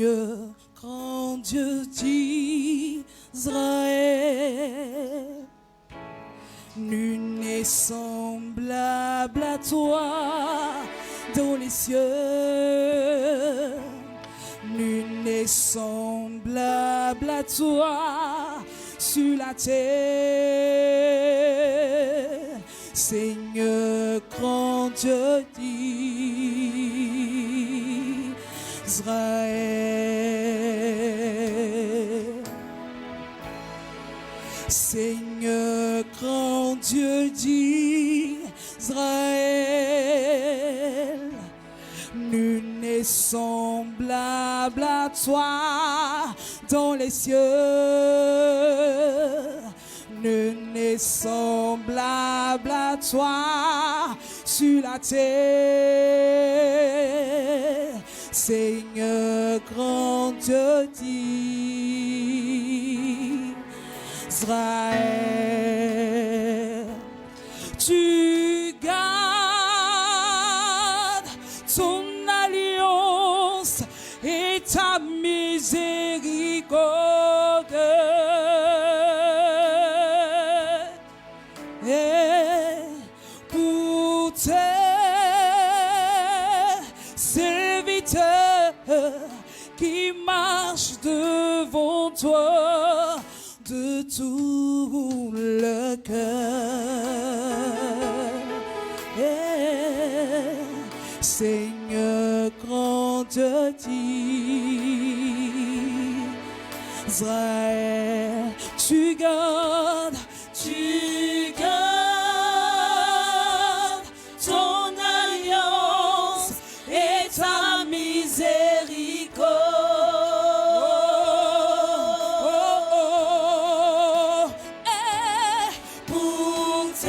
Seigneur, grand Dieu d'Israël, nul n'est semblable à toi dans les cieux, nul n'est semblable à toi sur la terre. Seigneur, grand Dieu d'Israël, Seigneur, grand Dieu d'Israël, nul n'est semblable à toi dans les cieux, nul n'est semblable à toi sur la terre. Seigneur, grand Dieu d'Israël, tu gardes ton alliance et ta miséricorde. Et pour tes serviteurs qui marchent devant toi de tout le cœur. Et Seigneur, grand Dieu d'Israël, tu gardes ton alliance et ta miséricorde. Pour tes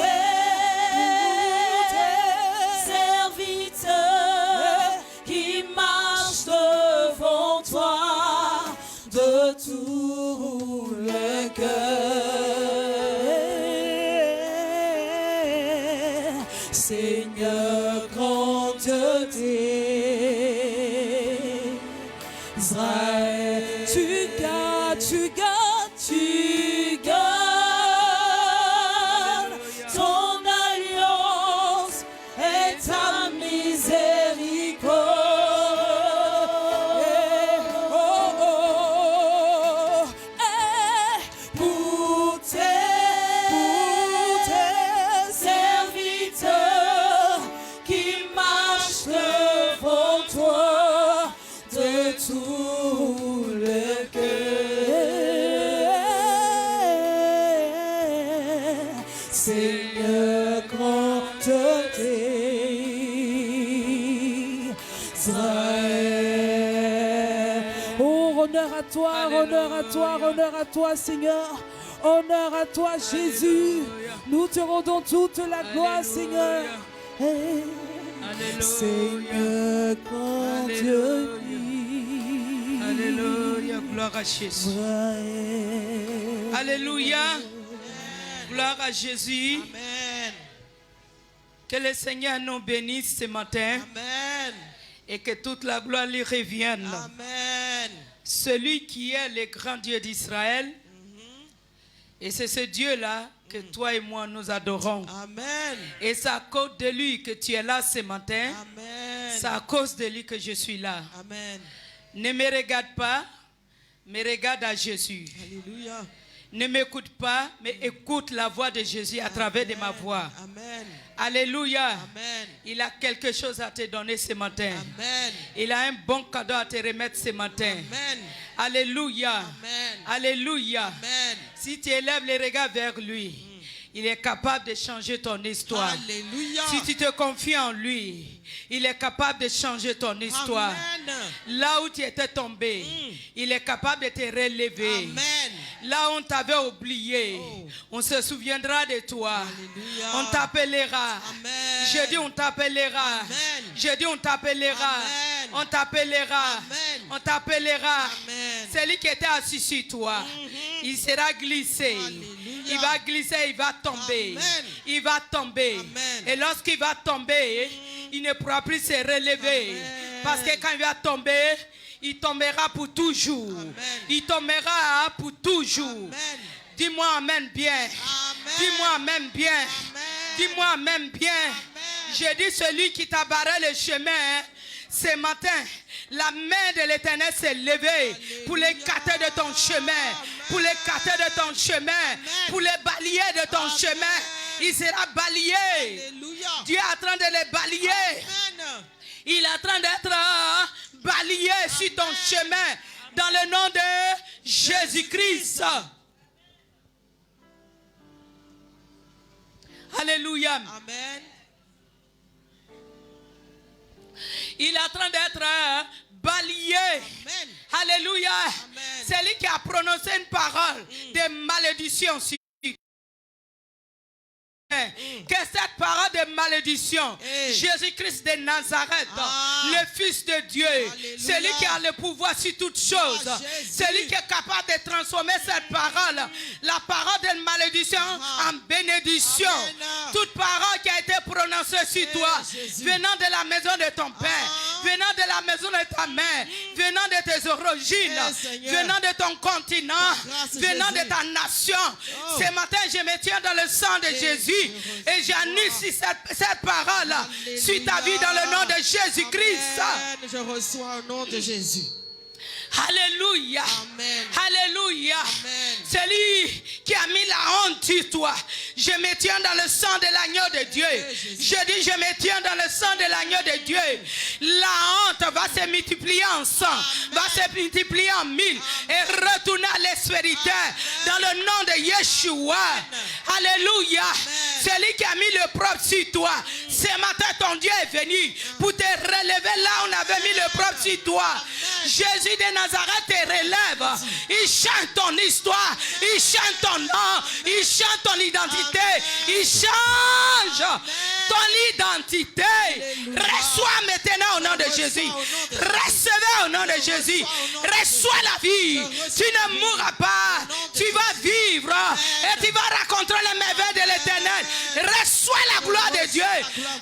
serviteurs qui marchent devant toi de tout le cœur. Seigneur, grand Dieu d'Israël, tu gardes ton alliance et ta miséricorde. Pour tes serviteurs qui marchent devant toi de tout le cœur. Seigneur, grand Dieu d'Israël. Oh, honneur à toi, honneur à toi, honneur à toi, Seigneur. Honneur à toi, Jésus. Nous te rendons toute la gloire, Seigneur. Hey. Seigneur, grand Dieu. Alléluia, gloire à Jésus. Alléluia, gloire à Jésus. Amen. Que le Seigneur nous bénisse ce matin. Amen. Et que toute la gloire lui revienne. Amen. Celui qui est le grand Dieu d'Israël. Et c'est ce Dieu-là que toi et moi nous adorons. Amen. Et c'est à cause de lui que tu es là ce matin. Amen. C'est à cause de lui que je suis là. Amen. Ne me regarde pas, mais regarde à Jésus. Alléluia. Ne m'écoute pas, mais écoute la voix de Jésus à travers de ma voix. Amen. Alléluia. Amen. Il a quelque chose à te donner ce matin. Amen. Il a un bon cadeau à te remettre ce matin. Amen. Alléluia. Amen. Alléluia. Amen. Si tu élèves les regards vers lui, il est capable de changer ton histoire. Alléluia. Si tu te confies en lui, il est capable de changer ton histoire. Amen. Là où tu étais tombé, il est capable de te relever. Amen. Là où on t'avait oublié, on se souviendra de toi. Alléluia. On t'appellera. Amen. Je dis on t'appellera. Amen. Je dis on t'appellera. Amen. On t'appellera. Amen. On t'appellera. Amen. Celui qui était assis sur toi, il sera glissé. Alléluia. Il va glisser, il va tomber. Amen. Il va tomber. Amen. Et lorsqu'il va tomber, il ne pourra plus se relever. Amen. Parce que quand il va tomber, il tombera pour toujours. Amen. Il tombera pour toujours. Amen. Dis-moi amen bien. Amen. Dis-moi amen bien. Amen. Dis-moi amen bien. Amen. J'ai dit celui qui t'a barré le chemin ce matin, la main de l'Éternel s'est levée. Alléluia. Pour l'écarter de ton chemin. Amen. Pour l'écarter de ton chemin. Amen. Pour les balayer de ton Amen. Chemin. Il sera balayé. Alléluia. Dieu est en train de les balayer. Amen. Il est en train d'être balayé sur ton chemin. Dans le nom de Jésus-Christ. Alléluia. Amen. Il est en train d'être balayé. Amen. Alléluia. Amen. C'est lui qui a prononcé une parole de malédiction sur que cette parole de malédiction, Jésus-Christ de Nazareth, le Fils de Dieu, celui qui a le pouvoir sur toutes choses, celui qui est capable de transformer cette parole, la parole de malédiction en bénédiction. Toute parole qui a été prononcée sur toi, venant de la maison de ton Père, venant de la maison de ta mère, venant de tes origines, venant de ton continent, venant de ta nation. Ce matin, je me tiens dans le sang de Jésus. Et j'annonce cette parole sur ta vie dans le nom de Jésus-Christ. Je reçois au nom de Jésus. Alléluia. Amen. Alléluia. Amen. Celui qui a mis la honte sur toi, je me tiens dans le sang de l'agneau de Dieu. Je dis, je me tiens dans le sang de l'agneau de Dieu. La honte va se multiplier en 100, va se multiplier en 1000 et retourner à l'aspérité dans le nom de Yeshua. Alléluia. Celui qui a mis le propre sur toi, ce matin ton Dieu est venu pour te relever là où on avait mis le propre sur toi. Jésus de Nazareth te relève. Il chante ton histoire, il chante ton nom, il chante ton identité, il change ton identité. Reçois maintenant au nom de Jésus. Recevez au nom de Jésus. Reçois la vie. Tu ne mourras pas. Tu vas vivre et tu vas rencontrer les merveilles de l'Éternel. Reçois la gloire de Dieu.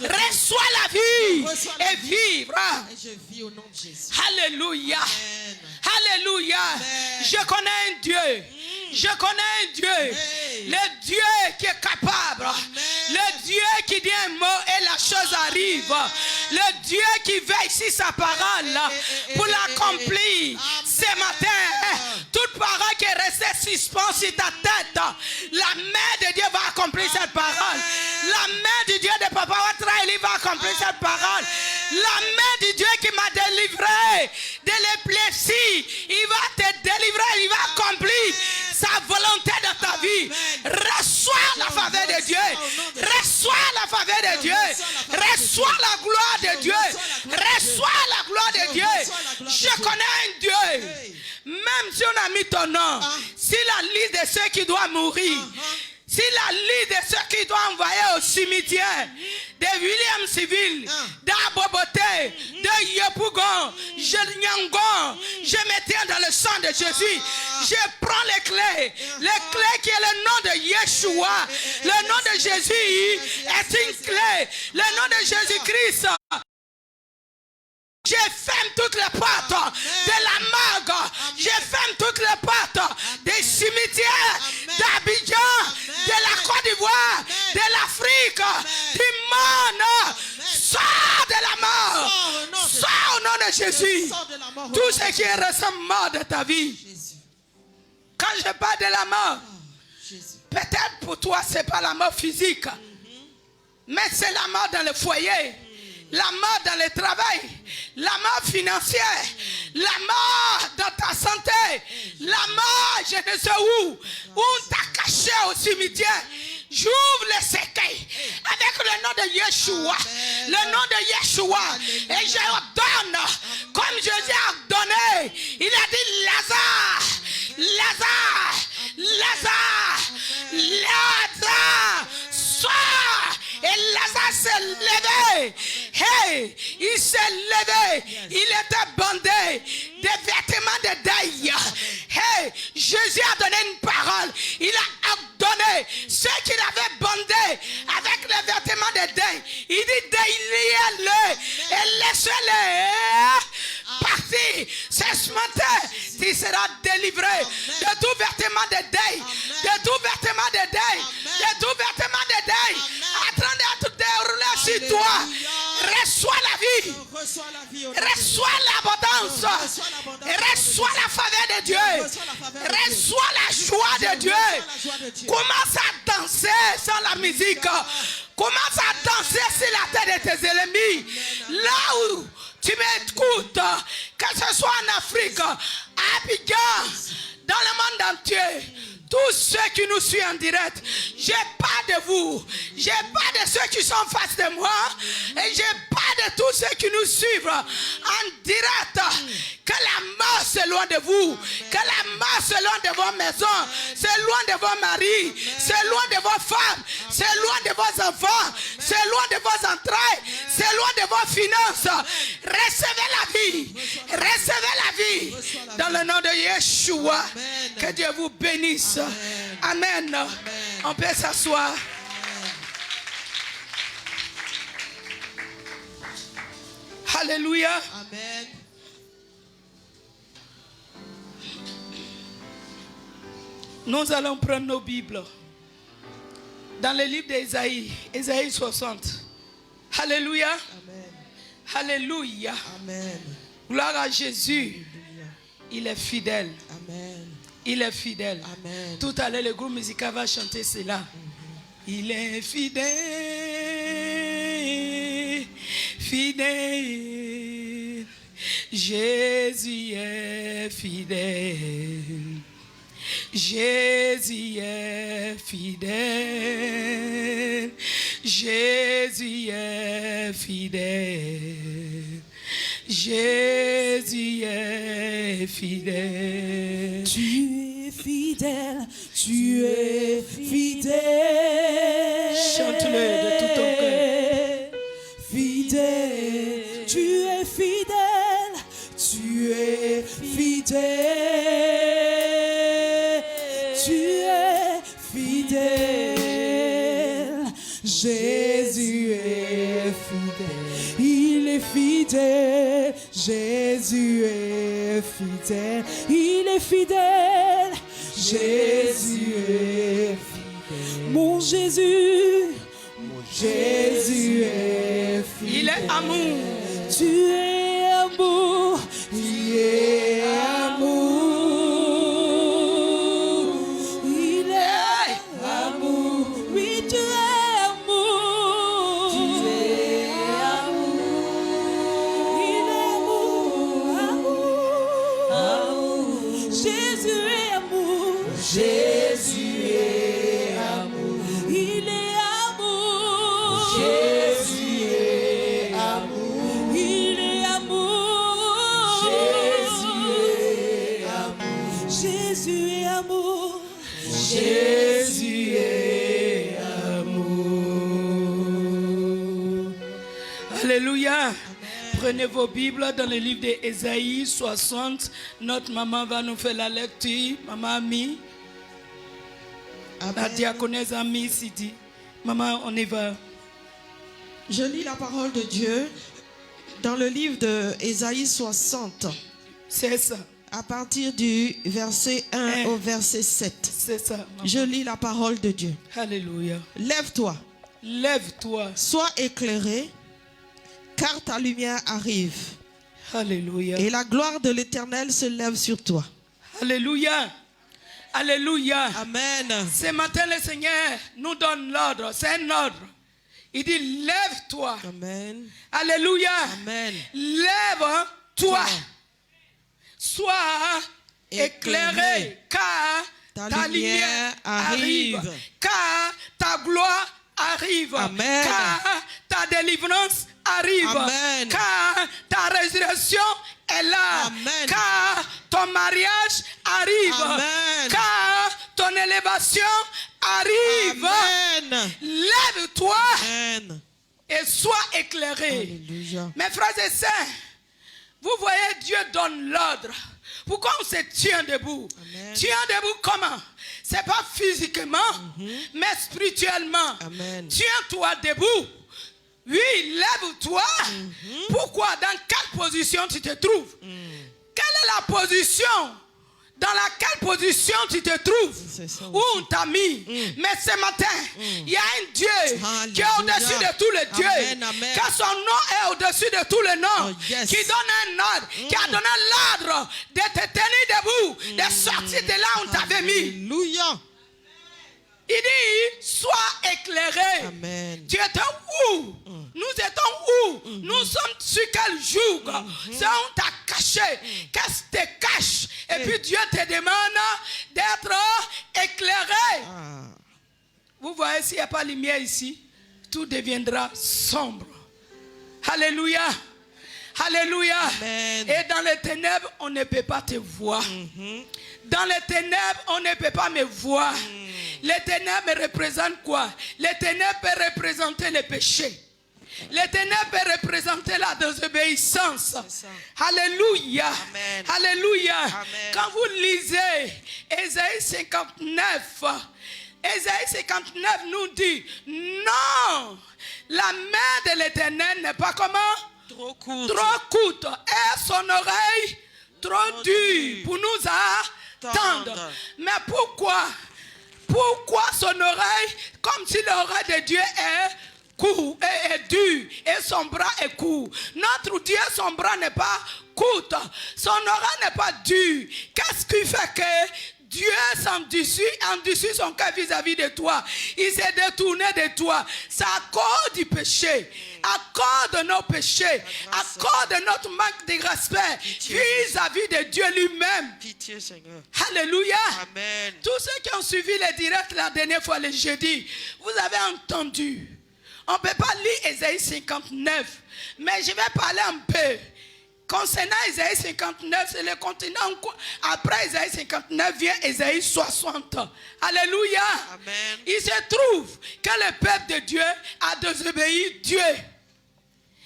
Reçois la vie et vivre. Je vis au nom de Jésus. Alléluia. Amen. Alléluia. Amen. Je connais un Dieu. Je connais un Dieu. Hey. Le Dieu qui est capable. Amen. Le Dieu qui dit un mot et la chose arrive. Le Dieu qui veille sur sa parole pour l'accomplir. Ce matin, toute parole qui est restée suspendue sur ta tête, la main de Dieu va accomplir cette parole. La main du Dieu de Papa Ouattara, il va accomplir cette parole. La main du Dieu qui m'a délivré de l'épilepsie, il va te délivrer, il va accomplir sa volonté dans ta vie. Reçois la faveur de Dieu. Reçois la faveur de Dieu. Reçois la gloire de Dieu. Reçois la gloire de Dieu. Je connais un Dieu. Même si on a mis ton nom, si la liste de ceux qui doivent mourir, si la liste de ceux qui doivent envoyer au cimetière, de William Civil, d'Aboboté, de Yopougon, je me tiens dans le sang de Jésus. Je prends les clés qui est le nom de Yeshua. Le nom de Jésus est une clé. Le nom de Jésus-Christ. Je ferme toutes les portes de la morgue. Je ferme toutes les portes des cimetières d'Abidjan, de la Côte d'Ivoire, de l'Afrique, du monde. Sors de la mort. Sors au nom de Jésus. Tout ce qui est ressemble mort de ta vie. Quand je parle de la mort, peut-être pour toi ce n'est pas la mort physique, mais c'est la mort dans le foyer. La mort dans le travail, la mort financière, la mort dans ta santé, la mort je ne sais où on t'a caché au cimetière. J'ouvre le cercueil avec le nom de Yeshua, le nom de Yeshua, et je ordonne, comme Jésus a ordonné, il a dit Lazare, Lazare, Lazare, Lazare, sors. Et Lazare s'est levé. Hey, il s'est levé. Il était bandé. Des vêtements de deuil. Hey, Jésus a donné une parole. Il a ordonné ceux qui l'avaient bandé avec les vêtements de deuil. Il dit déliez-le et laissez-le partir. Ce matin, tu seras délivré de tout vêtement de deuil. De tout vêtement de deuil. De tout vêtement de deuil. En train d'être déroulé sur toi. Reçois la vie. Reçois l'abondance. Reçois la faveur de Dieu. Reçois la joie de Dieu. Commence à danser sans la musique. Commence à danser sur la tête de tes ennemis. Là où tu m'écoutes, que ce soit en Afrique, à Abidjan, dans le monde entier, tous ceux qui nous suivent en direct, j'ai pas de vous, j'ai pas de ceux qui sont en face de moi, et j'ai pas de tous ceux qui nous suivent en direct. Que la mort soit loin de vous, que la mort soit loin de vos maisons, c'est loin de vos maris, c'est loin de vos femmes, c'est loin de vos enfants, c'est loin de vos entrailles, c'est loin de vos finances. Recevez la vie, recevez la vie dans le nom de Yeshua. Que Dieu vous bénisse. Amen. On peut s'asseoir. Alléluia. Amen. Nous allons prendre nos Bibles. Dans le livre d'Ésaïe, Ésaïe 60. Alléluia. Amen. Alléluia. Amen. Gloire à Jésus. Il est fidèle. Amen. Il est fidèle. Amen. Tout à l'heure, le groupe musical va chanter cela. Il est fidèle. Fidèle. Jésus est fidèle. Jésus est fidèle. Jésus est fidèle. Jésus est fidèle. Tu es fidèle, tu es fidèle. Chante-le de tout ton cœur. Fidèle, tu es fidèle, tu es fidèle. Tu es fidèle. Jésus est fidèle. Il est fidèle. Jésus est fidèle. Il est fidèle. Jésus est fidèle. Mon Jésus. Mon Jésus est fidèle. Il est amour. Tu es amour. Il est amour. Il est amour. Oui, tu es amour. Tu es amour. Il est amour. Amour. Jésus est amour. Jésus est amour. Il est amour. Jésus est amour. Il est amour. Jésus est amour. Jésus est amour. Alléluia. Prenez vos Bibles dans le livre d'Ésaïe 60. Notre maman va nous faire la lecture. Maman Ami. La Amen. diaconesse Ami Sidi. Maman, on y va. Je lis la parole de Dieu dans le livre d'Ésaïe 60, C'est ça. à partir du verset 1 au verset 7. C'est ça. Maman. Je lis la parole de Dieu. Alléluia. Lève-toi, Lève-toi. sois éclairé, car ta lumière arrive, Alléluia. et la gloire de l'Éternel se lève sur toi. Alléluia. Alléluia. Amen. Ce matin, le Seigneur nous donne l'ordre. C'est un ordre. Il dit, lève-toi. Amen. Alléluia. Amen. Lève-toi. Sois éclairé, car ta lumière arrive. Car ta gloire arrive. Amen. Car ta délivrance arrive. Amen. Car ta résurrection est là. Amen. Car ton mariage arrive. Amen. Car ton élévation arrive. Amen. Lève-toi Amen. et sois éclairé. Alléluia. Mes frères et sœurs, vous voyez, Dieu donne l'ordre. Pourquoi on se tient debout? Amen. Tient debout comment? C'est pas physiquement, mais spirituellement. Amen. Tiens-toi debout. Oui, lève-toi. Pourquoi? Dans quelle position tu te trouves? Quelle est la position? Dans laquelle position tu te trouves? Où on t'a mis? Mais ce matin, il y a un Dieu qui est au-dessus de tous les dieux. Amen, amen. Car son nom est au-dessus de tous les noms. Oh, yes. Qui donne un ordre, qui a donné l'ordre de te tenir debout, de sortir de là où on t'avait mis. Alléluia. Il dit, sois éclairé. Amen. Tu étais où? Nous étions où? Nous sommes sur quel jour? C'est où on t'a caché. Qu'est-ce qui te cache? Et puis Dieu te demande d'être éclairé. Ah. Vous voyez, s'il n'y a pas de lumière ici, tout deviendra sombre. Alléluia. Alléluia. Amen. Et dans les ténèbres, on ne peut pas te voir. Dans les ténèbres, on ne peut pas me voir. Les ténèbres représentent quoi? Les ténèbres peuvent représenter le péché. Les ténèbres peuvent représenter la désobéissance. Alléluia. Amen. Alléluia. Amen. Quand vous lisez Ésaïe 59, Ésaïe 59 nous dit, non, la main de l'Éternel n'est pas comment? Trop court. Trop courte. Et son oreille trop dure pour nous attendre. Mais pourquoi? Pourquoi son oreille, comme si l'oreille de Dieu est court et est dur et son bras est court? Notre Dieu, son bras n'est pas court, son oreille n'est pas dur. Qu'est-ce qui fait que Dieu s'endurcit son cœur vis-à-vis de toi? Il s'est détourné de toi. C'est à cause du péché, à cause de nos péchés, à cause de notre manque de respect vis-à-vis de Dieu lui-même. Pitié, Seigneur. Alléluia. Amen. Tous ceux qui ont suivi les directs la dernière fois, le jeudi, vous avez entendu. On ne peut pas lire Ésaïe 59, mais je vais parler un peu. Concernant Ésaïe 59, c'est le continent. Après Ésaïe 59 vient Ésaïe 60. Alléluia. Amen. Il se trouve que le peuple de Dieu a désobéi Dieu.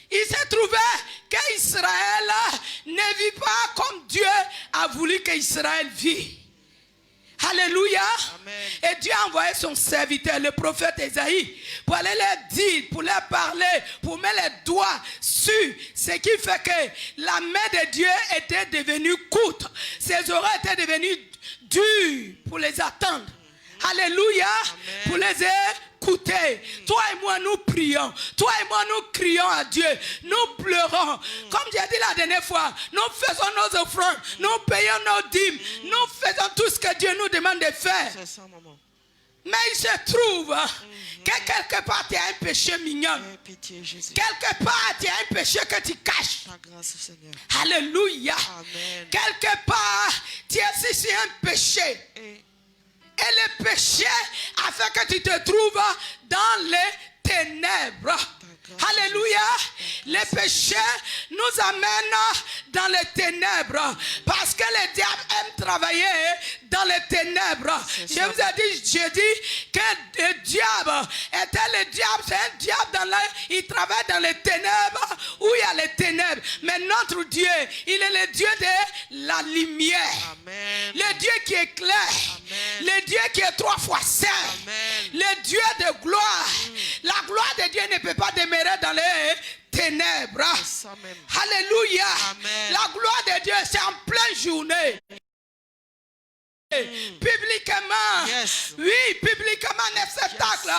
Il s'est trouvé qu'Israël ne vit pas comme Dieu a voulu qu'Israël vive. Alléluia. Amen. Et Dieu a envoyé son serviteur, le prophète Ésaïe, pour aller leur dire, pour leur parler, pour mettre les doigts sur ce qui fait que la main de Dieu était devenue courte. Ses oreilles étaient devenues dures pour les attendre. Alléluia. Amen. Pour les écouter. Toi et moi, nous prions. Toi et moi, nous crions à Dieu. Nous pleurons. Comme j'ai dit la dernière fois, nous faisons nos offrandes. Nous payons nos dîmes. Nous faisons tout ce que Dieu nous demande de faire. C'est ça, maman. Mais il se trouve que quelque part, tu as un péché mignon. Pitié, Jésus. Quelque part, tu as un péché que tu caches. Ta grâce, Seigneur. Alléluia. Amen. Quelque part, tu as ici un péché. Et le péché a fait que tu te trouves dans les ténèbres. Alléluia. Les péchés nous amènent dans les ténèbres. Parce que le diable aime travailler dans les ténèbres. Je vous ai dit jeudi que le diable était le diable. C'est un diable il travaille dans les ténèbres où il y a les ténèbres. Mais notre Dieu, il est le Dieu de la lumière. Amen. Le Dieu qui éclaire. Amen. Le Dieu qui est 3 fois saint. Amen. Le Dieu de gloire. La gloire de Dieu ne peut pas demeurer dans les ténèbres. C'est ça même. Alléluia. Amen. La gloire de Dieu, c'est en pleine journée. Publiquement, Yes. oui, publiquement, un spectacle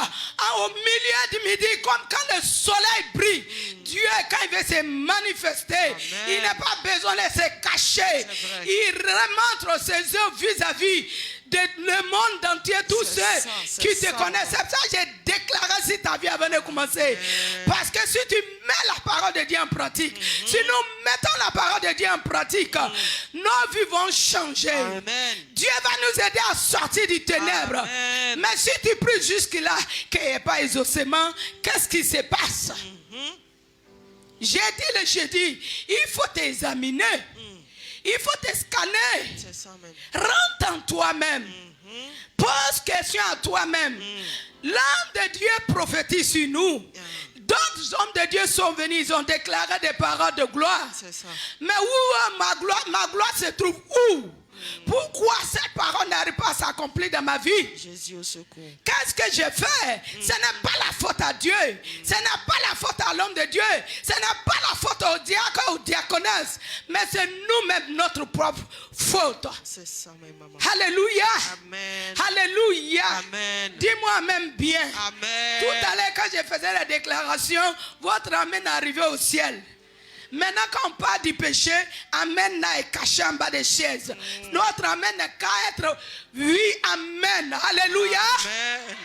au milieu du midi, comme quand le soleil brille. Dieu, quand il veut se manifester, Amen. il n'a pas besoin de se cacher. C'est vrai. Il remontre ses œuvres vis-à-vis de le monde entier, tous C'est ceux ça, c'est qui te ça. connaissent. C'est ça que j'ai déclaré si ta vie avant de commencer. Parce que si tu mets la parole de Dieu en pratique, si nous mettons la parole de Dieu en pratique, nos vies vont changer. Amen. Dieu va nous aider à sortir du ténèbre. Amen. Mais si tu pries jusque-là, qu'il n'y ait pas exaucement, qu'est-ce qui se passe? J'ai dit le jeudi, il faut t'examiner. Il faut te scanner. C'est ça même. Rentre en toi-même. Pose question à toi-même. L'homme de Dieu prophétise sur nous. D'autres hommes de Dieu sont venus, ils ont déclaré des paroles de gloire. C'est ça. Mais où ma gloire se trouve où? Pourquoi cette parole n'arrive pas à s'accomplir dans ma vie? Jésus au secours. Qu'est-ce que j'ai fait? Ce n'est pas la faute à Dieu. Ce n'est pas la faute à l'homme de Dieu. Ce n'est pas la faute au diacre ou aux diaconesses. Mais c'est nous-mêmes notre propre faute. C'est ça, maman. Alléluia. Amen. Alléluia. Amen. Dis-moi même bien. Amen. Tout à l'heure quand je faisais la déclaration, votre amen arrivait au ciel. Maintenant quand on parle du péché, amen n'est caché en bas des chaises. Notre amen n'est qu'à être oui, amen. Alléluia. Amen.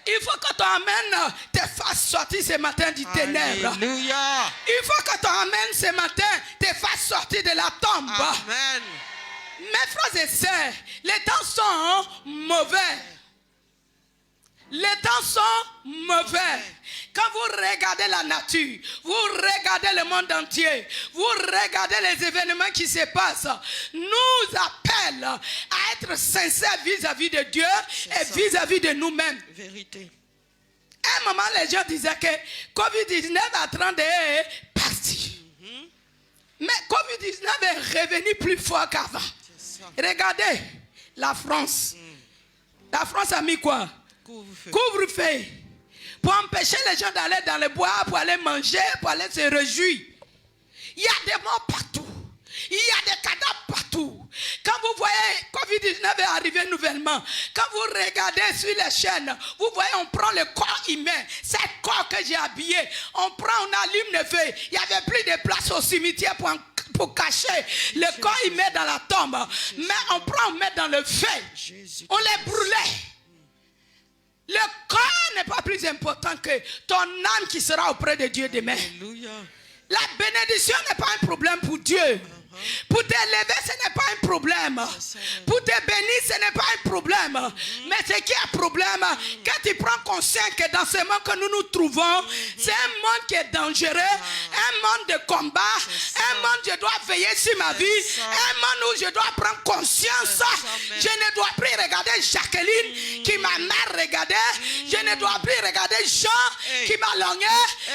Il faut que ton amen te fasse sortir ce matin du ténèbre. Alléluia. Il faut que ton amen ce matin te fasse sortir de la tombe. Amen. Mes frères et sœurs, les temps sont mauvais. Les temps sont mauvais. Quand vous regardez la nature, vous regardez le monde entier, vous regardez les événements qui se passent, nous appellent à être sincères vis-à-vis de Dieu et vis-à-vis de nous-mêmes. Vérité. À un moment, les gens disaient que COVID-19 est en train de partir. Mais COVID-19 est revenu plus fort qu'avant. Regardez la France. La France a mis quoi? Couvre-feu. Couvre-feu. Pour empêcher les gens d'aller dans le bois, pour aller manger, pour aller se réjouir. Il y a des morts partout. Il y a des cadavres partout. Quand vous voyez COVID-19 est arrivé nouvellement, quand vous regardez sur les chaînes, vous voyez, on prend le corps humain, cet corps que j'ai habillé, on prend, on allume le feu. Il n'y avait plus de place au cimetière pour cacher le corps humain dans la tombe. Mais on prend, on met dans le feu. On les brûlait. Le corps n'est pas plus important que ton âme qui sera auprès de Dieu demain. Alléluia. La bénédiction n'est pas un problème pour Dieu. Pour t'élever, ce n'est pas un problème. Pour te bénir, ce n'est pas un problème. Mais ce qui est un problème, quand tu prends conscience que dans ce monde que nous nous trouvons, c'est un monde qui est dangereux, un monde de combat, un monde où je dois veiller sur ma vie, un monde où je dois prendre conscience. Je ne dois plus regarder Jacqueline qui m'a mal regardé. Je ne dois plus regarder Jean qui m'a longé.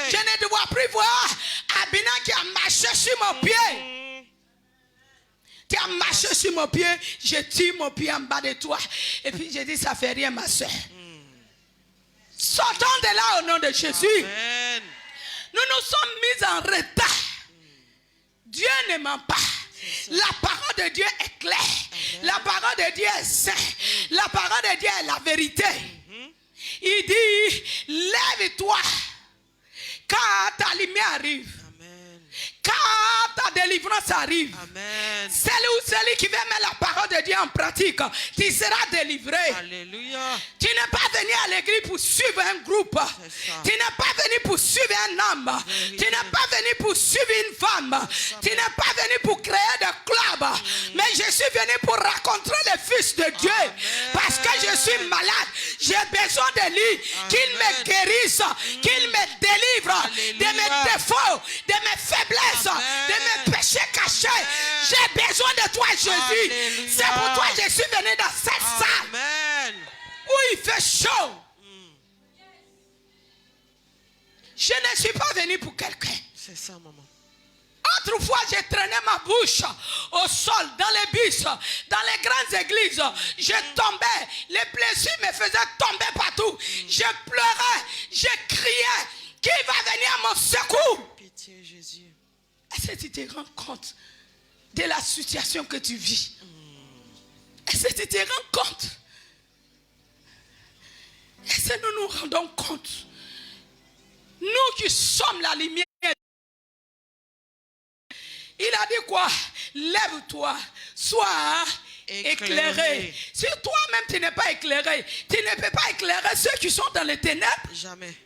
Je ne dois plus voir Abina qui a marché sur mon pied. Tu as marché sur mon pied, je tire mon pied en bas de toi. Et puis je dis, ça fait rien, ma soeur. Sortons de là au nom de Jésus. Amen. Nous nous sommes mis en retard. Dieu ne ment pas. La parole de Dieu est claire. La parole de Dieu est sainte. La parole de Dieu est la vérité. Il dit, lève-toi, car ta lumière arrive. Quand ta délivrance arrive, Amen. Celui qui veut mettre la parole de Dieu en pratique, tu seras délivré. Alléluia. Tu n'es pas venu à l'église pour suivre un groupe. Tu n'es pas venu pour suivre un homme. Tu n'es pas venu pour suivre une femme. Tu n'es pas venu pour créer des clubs. Mais je suis venu pour rencontrer le Fils de Dieu. Amen. Parce que je suis malade. J'ai besoin de lui. Qu'il me guérisse. Qu'il me délivre de mes défauts, de mes faiblesses, de mes péchés cachés. J'ai besoin de toi, Jésus. Alléluia. C'est pour toi que je suis venu dans cette salle Amen. où il fait chaud. Je ne suis pas venu pour quelqu'un. C'est ça, maman. Autrefois, j'ai traîné ma bouche au sol, dans les bus, dans les grandes églises. Je tombais, les blessures me faisaient tomber partout. Je pleurais, je criais. Qui va venir à mon secours? Pitié, Jésus. Est-ce que tu te rends compte de la situation que tu vis? Est-ce que tu te rends compte? Est-ce que nous nous rendons compte? Nous qui sommes la lumière. Il a dit quoi? Lève-toi, sois éclairé. Si toi-même tu n'es pas éclairé, tu ne peux pas éclairer ceux qui sont dans les ténèbres. Jamais.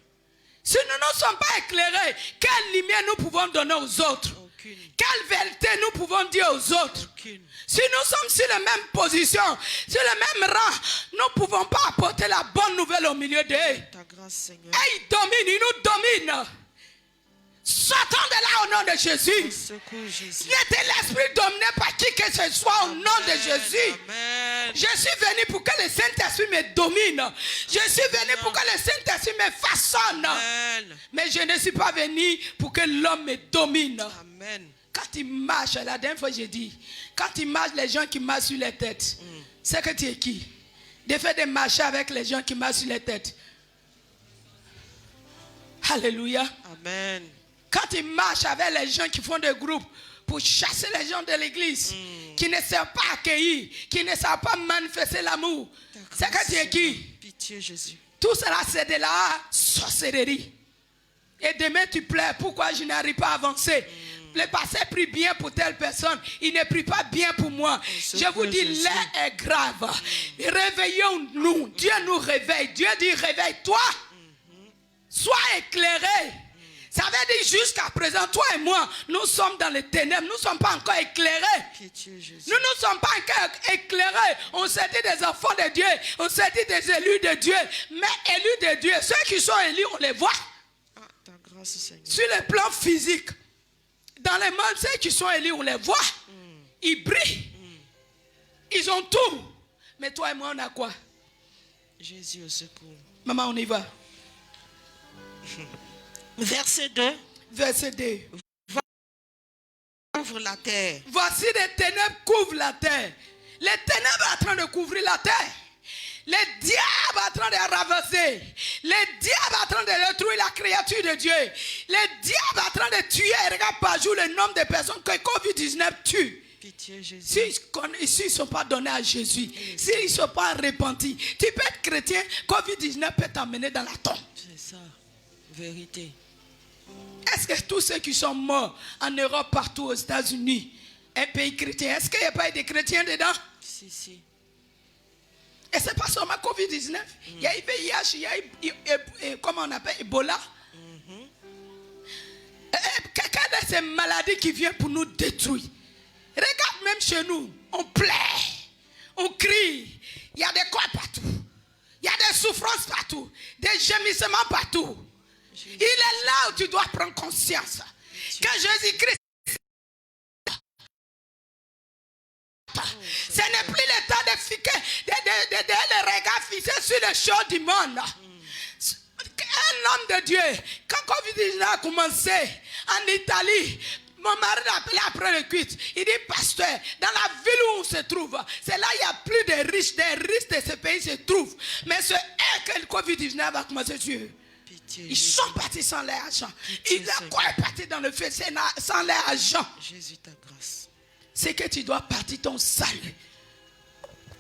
Si nous ne sommes pas éclairés, quelle lumière nous pouvons donner aux autres? Aucune. Quelle vérité nous pouvons dire aux autres? Aucune. Si nous sommes sur la même position, sur le même rang, nous ne pouvons pas apporter la bonne nouvelle au milieu d'eux. Ta grâce, Seigneur. Et ils dominent, ils nous dominent. Sortons de là au nom de Jésus. Secours, Jésus. Laissez l'esprit dominer par qui que ce soit au nom de Jésus. Amen. Je suis venu pour que le Saint-Esprit me domine. Je suis venu pour que le Saint-Esprit me façonne. Amen. Mais je ne suis pas venu pour que l'homme me domine. Amen. quand il marche, la dernière fois j'ai dit, quand il marche, les gens qui marchent sur les têtes, c'est que tu es qui? De faire des marches avec les gens qui marchent sur les têtes. Alléluia. Amen. Quand il marche avec les gens qui font des groupes pour chasser les gens de l'église, qui ne savent pas accueillir, qui ne savent pas manifester l'amour, c'est que tu es qui? Pitié, Jésus. Tout cela, c'est de la sorcellerie. Et demain, tu pleures. Pourquoi je n'arrive pas à avancer? Le passé prie bien pour telle personne. Il ne prie pas bien pour moi. Je vous dis, l'heure est grave. Réveillons-nous. Dieu nous réveille. Dieu dit, réveille-toi. Sois éclairé. Ça veut dire jusqu'à présent, toi et moi, nous sommes dans les ténèbres. Nous ne sommes pas encore éclairés. Pitié, Jésus. Nous ne sommes pas encore éclairés. On s'est dit des enfants de Dieu. On s'est dit des élus de Dieu. Mais élus de Dieu, ceux qui sont élus, on les voit. Ah, ta grâce, Seigneur. Sur le plan physique. Dans les mondes, ceux qui sont élus, on les voit. Ils brillent. Ils ont tout. Mais toi et moi, on a quoi? Jésus au secours. Maman, on y va. Verset 2. Verset 2. Ouvre la terre. Voici les ténèbres couvrent la terre. Les ténèbres sont en train de couvrir la terre. Les diables sont en train de ramasser. Les diables sont en train de détruire la créature de Dieu. Les diables sont en train de tuer. Regarde par jour le nombre de personnes que COVID-19 tue. Pitié, Jésus. S'ils ne sont pas donnés à Jésus, s'ils ne sont pas repentis, tu peux être chrétien, COVID-19 peut t'emmener dans la tombe. C'est ça. Vérité. Est-ce que tous ceux qui sont morts en Europe, partout aux États-Unis, un pays chrétien, est-ce qu'il n'y a pas eu des chrétiens dedans? Si, si. Et c'est pas seulement COVID-19. Il y a eu VIH, il y a eu, comment on appelle, Ebola. Quelqu'un de ces maladies qui vient pour nous détruire. Regarde même chez nous, on pleure, on crie. Il y a des corps partout. Il y a des souffrances partout, des gémissements partout. Il est là où tu dois prendre conscience que Jésus-Christ, ce n'est plus le temps de les regards fixés sur les choses du monde. Un homme de Dieu, quand COVID-19 a commencé en Italie, mon mari l'a appelé après le culte. Il dit, pasteur, dans la ville où on se trouve, c'est là il y a plus de riches. Des riches de ce pays se trouvent. Mais c'est eux que le COVID-19 va commencer sur eux. Ils sont partis sans leur argent. Ils sont partis dans le feu sans leur argent. Jésus, ta grâce. C'est que tu dois partir ton salut.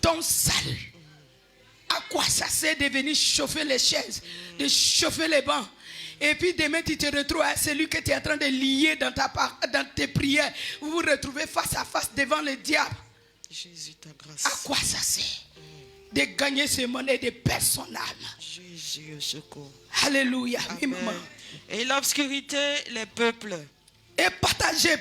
Ton salut. À quoi ça sert de venir chauffer les chaises, de chauffer les bancs? Et puis demain tu te retrouves à celui que tu es en train de lier dans tes prières. Vous vous retrouvez face à face devant le diable. Jésus, ta grâce. À quoi ça sert de gagner ce monde et de perdre son âme? Jésus au secours. Alléluia. Oui, maman. Et l'obscurité, les peuples. Et partager.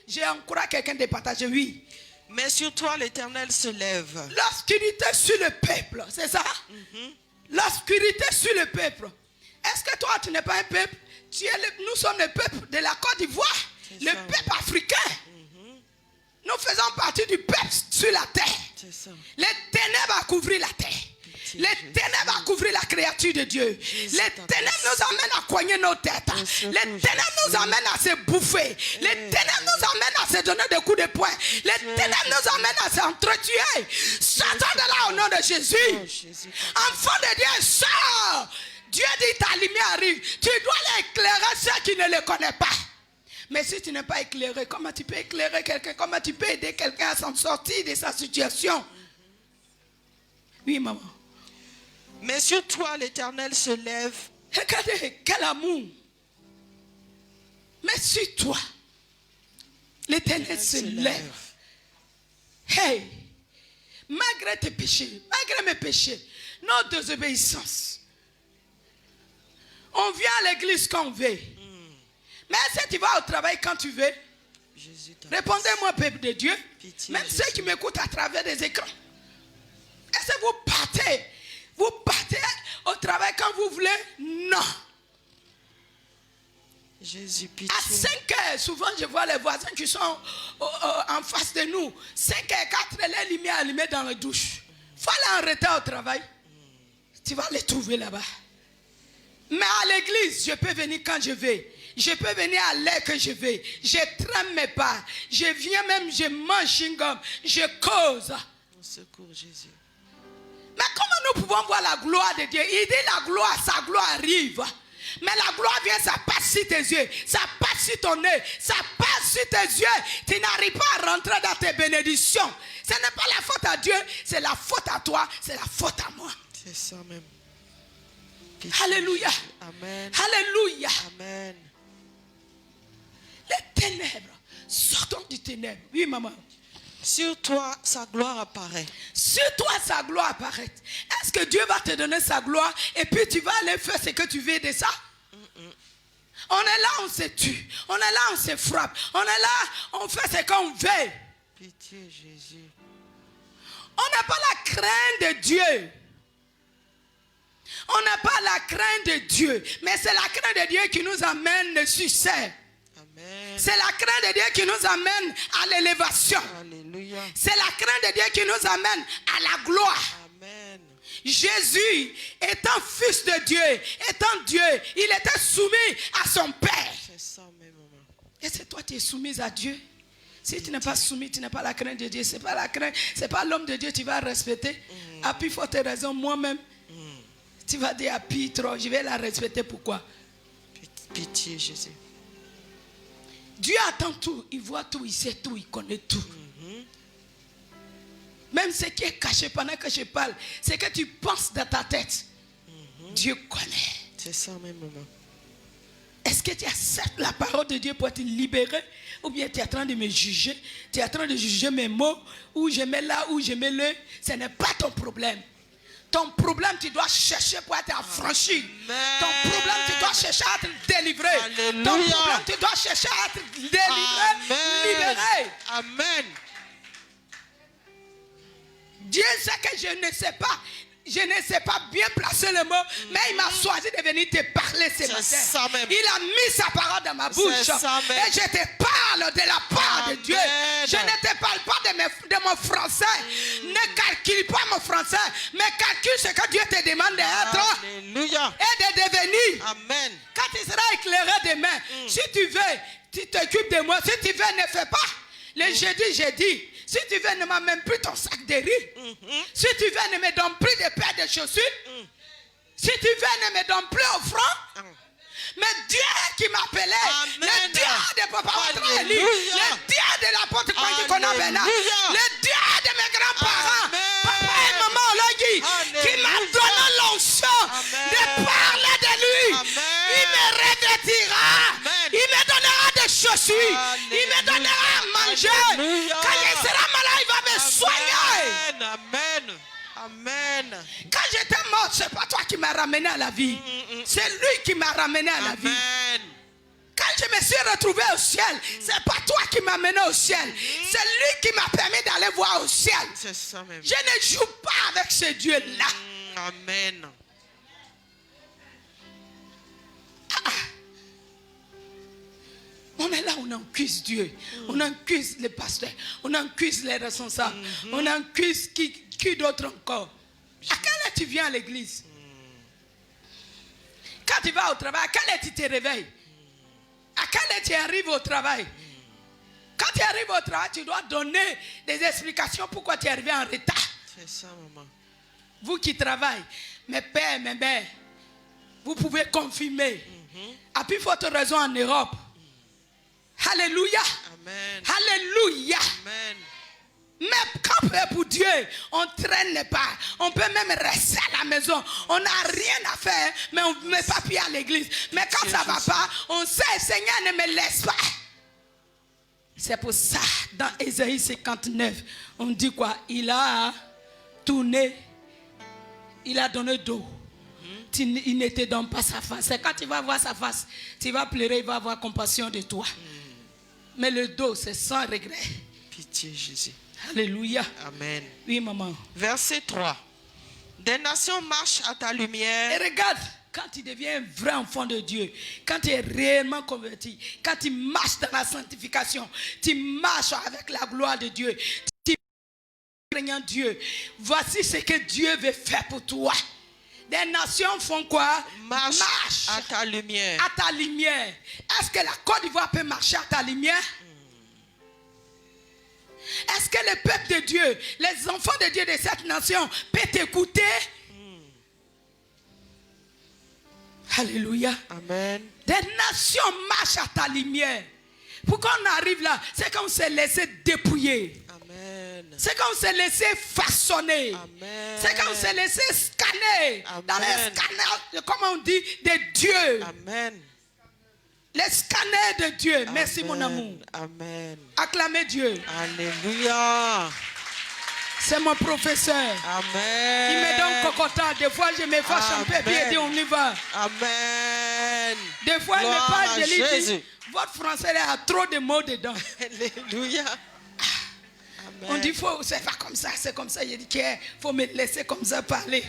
J'ai encouragé quelqu'un de partager, oui. Mais sur toi l'Éternel se lève. L'obscurité sur le peuple, c'est ça? L'obscurité sur le peuple. Est-ce que toi tu n'es pas un peuple? Nous sommes le peuple de la Côte d'Ivoire, le peuple africain. Nous faisons partie du peuple sur la terre. Les ténèbres à couvrir la terre. Les ténèbres à couvrir la créature de Dieu. Les ténèbres nous amènent à coigner nos têtes. Les ténèbres nous amènent à se bouffer. Les ténèbres nous amènent à se donner des coups de poing. Les ténèbres nous amènent à s'entretuer. Satan de là au nom de Jésus. Enfant de Dieu, sors. Dieu dit ta lumière arrive. Tu dois l'éclairer ceux qui ne le connaissent pas. Mais si tu n'es pas éclairé, comment tu peux éclairer quelqu'un? Comment tu peux aider quelqu'un à s'en sortir de sa situation? Oui, maman. Mais sur toi l'Éternel se lève. Regardez, quel amour. Mais sur toi, l'Éternel se lève. Hey, malgré tes péchés, malgré mes péchés, notre désobéissance, on vient à l'église quand on veut. Mais est-ce que tu vas au travail quand tu veux? Répondez-moi, peuple de Dieu. Même ceux qui m'écoutent à travers des écrans. Est-ce que vous partez au travail quand vous voulez? Non. Jésus, pitié. À 5 heures, souvent je vois les voisins qui sont en face de nous. 5 h 4, les lumières allumées dans la douche. Il faut aller en retard au travail. Tu vas les trouver là-bas. Mais à l'église, je peux venir quand je veux. Je peux venir à l'heure que je veux. Je trempe mes pas. Je viens même, je mange chewing-gum. Je cause. Au secours, Jésus. Mais comment nous pouvons voir la gloire de Dieu? Il dit la gloire, sa gloire arrive. Mais la gloire vient, ça passe sur tes yeux. Ça passe sur ton nez. Ça passe sur tes yeux. Tu n'arrives pas à rentrer dans tes bénédictions. Ce n'est pas la faute à Dieu. C'est la faute à toi. C'est la faute à moi. C'est ça même. Alléluia. Amen. Alléluia. Amen. Les ténèbres. Sortons du ténèbre. Oui, maman. Sur toi, sa gloire apparaît. Sur toi, sa gloire apparaît. Est-ce que Dieu va te donner sa gloire et puis tu vas aller faire ce que tu veux de ça? On est là, on se tue. On est là, on se frappe. On est là, on fait ce qu'on veut. Pitié, Jésus. On n'a pas la crainte de Dieu. On n'a pas la crainte de Dieu. Mais c'est la crainte de Dieu qui nous amène le succès. Amen. C'est la crainte de Dieu qui nous amène à l'élévation. Alléluia. C'est la crainte de Dieu qui nous amène à la gloire. Amen. Jésus, étant fils de Dieu, étant Dieu, il était soumis à son Père. C'est ça même, maman. Et c'est toi qui es soumise à Dieu. Si tu n'es pas soumis, tu n'as pas la crainte de Dieu. C'est pas la crainte, c'est pas l'homme de Dieu que tu vas respecter. À plus forte raison, moi-même, tu vas dire à Pitre, je vais la respecter. Pourquoi? Pitié, Jésus. Dieu attend tout, il voit tout, il sait tout, il connaît tout. Même ce qui est caché pendant que je parle, c'est que tu penses dans ta tête. Dieu connaît. C'est ça même, maman. Est-ce que tu acceptes la parole de Dieu pour te libérer? Ou bien tu es en train de me juger? Tu es en train de juger mes mots? Ou je mets là, ou je mets le? Ce n'est pas ton problème. Ton problème, tu dois chercher pour être affranchi. Amen. Ton problème, tu dois chercher à être délivré. Alléluia. Ton problème, tu dois chercher à être délivré, Amen. libéré. Amen. Dieu sait que je ne sais pas bien placer le mot, mais il m'a choisi de venir te parler ce ça matin. même. Il a mis sa parole dans ma bouche. C'est ça même. Et je te parle de la part de Dieu. Je ne te parle pas de mon français. Ne calcule pas mon français, mais calcule ce que Dieu te demande d'être Alléluia. et de devenir. Amen. Quand tu seras éclairé demain, si tu veux, tu t'occupes de moi. Si tu veux, ne fais pas. Le jeudi. Si tu veux, ne m'amène plus ton sac de riz. Si tu veux, ne me donne plus de paires de chaussures. Si tu veux, ne me donne plus offrande. Mais Dieu qui m'appelait, le Dieu de Papa Ouattara-Eli, le Dieu de l'apôtre Konabena, le Dieu de mes grands-parents, papa et maman Ologui, qui m'a donné l'onction de parler de lui. Il me revêtira, il me donnera des chaussures, il me donnera à manger. Quand il sera malade, il va me soigner. Amen. Amen. Quand j'étais mort, c'est pas toi qui m'as ramené à la vie. C'est lui qui m'a ramené à la vie. Amen. Quand je me suis retrouvé au ciel, c'est pas toi qui m'as mené au ciel. C'est lui qui m'a permis d'aller voir au ciel. C'est ça même. Je ne joue pas avec ce Dieu-là. Amen. On est là, on accuse Dieu. On accuse les pasteurs. On accuse les responsables. On accuse qui d'autre encore. À quelle heure tu viens à l'église? Quand tu vas au travail, à quelle heure tu te réveilles? À quelle heure tu arrives au travail? Quand tu arrives au travail, tu dois donner des explications pourquoi tu es arrivé en retard. C'est ça, maman. Vous qui travaillez, mes pères, mes mères, vous pouvez confirmer. À plus forte raison en Europe. Alléluia. Amen. Alléluia. Amen. Mais quand pour Dieu, on ne traîne pas. On peut même rester à la maison. On n'a rien à faire, mais on ne met pas pied à l'église. Mais quand ça ne va pas, on sait, Seigneur, ne me laisse pas. C'est pour ça, dans Ésaïe 59, on dit quoi? Il a tourné, il a donné d'eau. Il ne te donne pas sa face. C'est quand tu vas voir sa face, tu vas pleurer, il va avoir compassion de toi. Mais le dos, c'est sans regret. Pitié, Jésus. Alléluia. Amen. Oui, maman. Verset 3. Des nations marchent à ta lumière. Et regarde, quand tu deviens un vrai enfant de Dieu, quand tu es réellement converti, quand tu marches dans la sanctification, tu marches avec la gloire de Dieu, tu craignant Dieu, voici ce que Dieu veut faire pour toi. Des nations font quoi? Marche à ta lumière. À ta lumière. Est-ce que la Côte d'Ivoire peut marcher à ta lumière? Est-ce que le peuple de Dieu, les enfants de Dieu de cette nation peuvent t'écouter? Alléluia. Amen. Des nations marchent à ta lumière. Pourquoi on arrive là? C'est qu'on s'est laissé dépouiller. Amen. C'est qu'on s'est laissé façonner. Amen. C'est qu'on s'est laissé scanner. Amen. Dans les scanners, comment on dit, de Dieu. Amen. Les scanners de Dieu. Amen. Merci mon amour. Amen. Acclamez Dieu. Alléluia. C'est mon professeur. Amen. Il me donne cocotin. Des fois, je me fâche un peu. Puis il dit, on y va. Amen. Des fois, il me Gloire parle. à Je lui dis, Jésus. votre français il a trop de mots dedans. Alléluia. On dit, c'est pas comme ça. C'est comme ça. Il dit, il faut me laisser comme ça parler.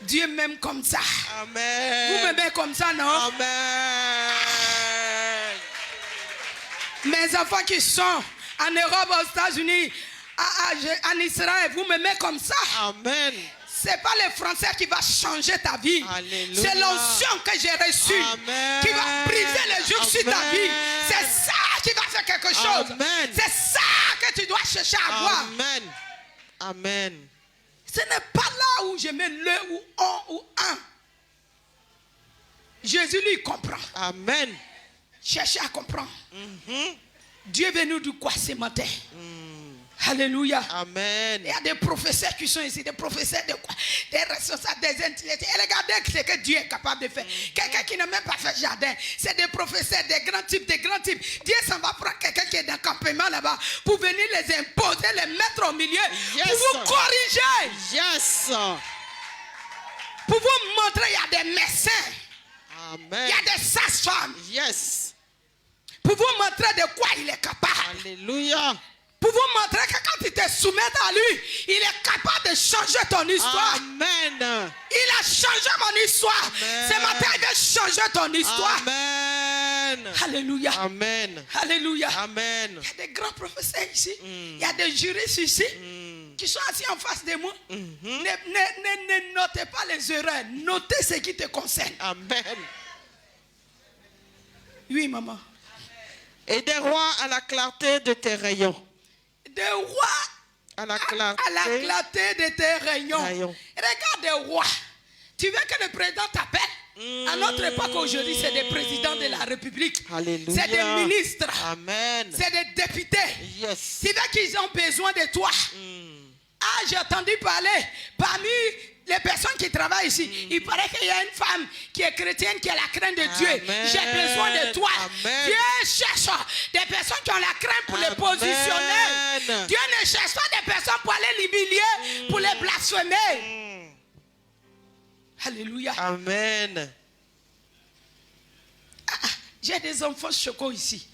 Dieu m'aime comme ça. Amen. Vous m'aimez comme ça, non? Amen. Mes enfants qui sont en Europe, aux États-Unis, en Israël, vous m'aimez comme ça. Amen. C'est pas le français qui va changer ta vie. Alléluia. C'est l'onction que j'ai reçue Amen. qui va briser les jours sur ta Amen. vie. C'est ça qui va faire quelque chose. Amen. C'est ça que tu dois chercher à avoir. Amen. Amen. Ce n'est pas là où je mets le ou on ou un. Jésus lui comprend. Amen. Cherchez à comprendre. Dieu veut nous dire quoi ce matin? Alléluia. Amen. Il y a des professeurs qui sont ici, des professeurs de quoi? Des responsables, des intellectuels. Et regardez ce que Dieu est capable de faire. Quelqu'un qui n'a même pas fait jardin. C'est des professeurs, des grands types, des grands types. Dieu s'en va prendre quelqu'un qui est dans le campement là-bas pour venir les imposer, les mettre au milieu, Yes. pour vous corriger, Yes. pour vous montrer il y a des médecins, Amen. il y a des sages-femmes, Yes. pour vous montrer de quoi il est capable. Alléluia. Pour vous montrer que quand tu te soumets à lui, il est capable de changer ton histoire. Amen. Il a changé mon histoire. Amen. Ce matin, il veut changer ton histoire. Amen. Alléluia. Amen. Alléluia. Amen. Il y a des grands professeurs ici. Il y a des juristes ici qui sont assis en face de moi. Ne notez pas les erreurs. Notez ce qui te concerne. Amen. Oui, maman. Et des rois à la clarté de tes rayons. Des rois À la à la clarté. clarté de tes rayons. Rayons. Regarde des rois. Tu veux que le président t'appelle? À notre époque aujourd'hui, c'est des présidents de la République. Alléluia. C'est des ministres. Amen. C'est des députés. Yes. Tu veux qu'ils ont besoin de toi? Ah, j'ai entendu parler parmi les personnes qui travaillent ici. Il paraît qu'il y a une femme qui est chrétienne qui a la crainte de Dieu. Amen. J'ai besoin de toi. Amen. Dieu cherche des personnes qui ont la crainte pour les Amen. positionner. Dieu ne cherche pas des personnes pour aller l'humilier, pour les blasphémer. Alléluia. Amen. J'ai des enfants choco ici.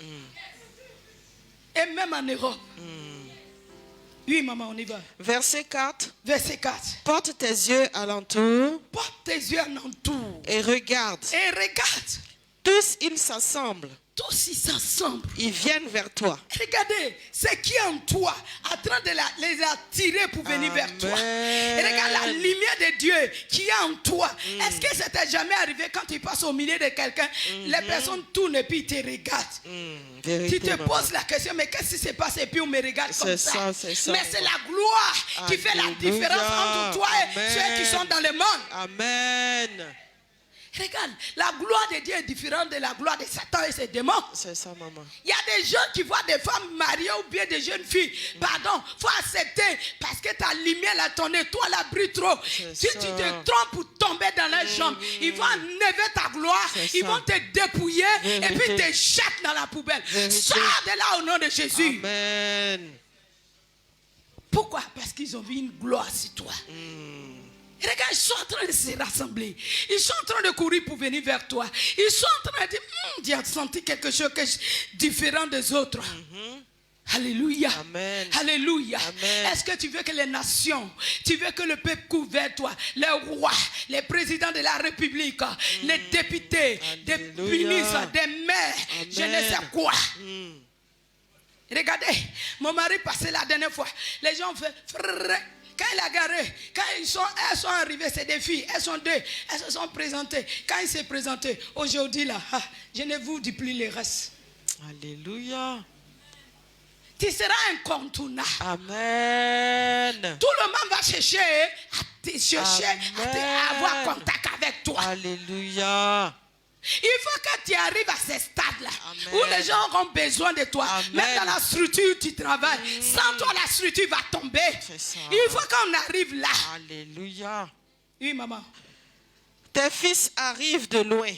Et même en Europe. Oui, maman, on y va. Verset 4. Verset 4. Porte tes yeux alentour Porte tes yeux alentour et regarde. et regarde. Tous ils s'assemblent. Tous ils s'assemblent. Ils viennent vers toi. Regardez, ce qui est en toi, en train de les attirer pour venir vers toi. Et regarde la lumière de Dieu qui est en toi. Est-ce que ça t'est jamais arrivé quand tu passes au milieu de quelqu'un, les personnes tournent et puis ils te regardent. Tu te poses la question, mais qu'est-ce qui se passe? Et puis on me regarde comme ça. C'est ça. Mais c'est la gloire qui fait la différence entre toi et ceux qui sont dans le monde. Amen. Regarde, la gloire de Dieu est différente de la gloire de Satan et ses démons. C'est ça, maman. Il y a des gens qui voient des femmes mariées ou bien des jeunes filles. Pardon, il faut accepter parce que ta lumière, là, ton étoile a brille trop. Si tu te trompes pour tomber dans leurs jambes, ils vont enlever ta gloire, ils vont te dépouiller et puis te jeter dans la poubelle. Sors de là au nom de Jésus. Amen. Pourquoi? Parce qu'ils ont vu une gloire sur toi. Regarde, ils sont en train de se rassembler. Ils sont en train de courir pour venir vers toi. Ils sont en train de dire, Dieu a senti quelque chose différent des autres. Alléluia. Amen. Alléluia. Amen. Est-ce que tu veux que les nations, tu veux que le peuple court vers toi, les rois, les présidents de la République, les députés, Alléluia. des ministres, des maires, je ne sais quoi. Regardez, mon mari passait la dernière fois. Les gens ont fait frrrr. quand il a garé, quand elles sont arrivées, c'est des filles, elles sont deux, elles se sont présentées. Quand il s'est présenté, aujourd'hui là, je ne vous dis plus les restes. Alléluia. Tu seras incontournable. Amen. Tout le monde va chercher à avoir contact avec toi. Alléluia. Il faut que tu arrives à ce stade-là où les gens auront besoin de toi. Même dans la structure où tu travailles. Sans toi, la structure va tomber. Il faut qu'on arrive là. Alléluia. Oui, maman. Tes fils arrivent de loin.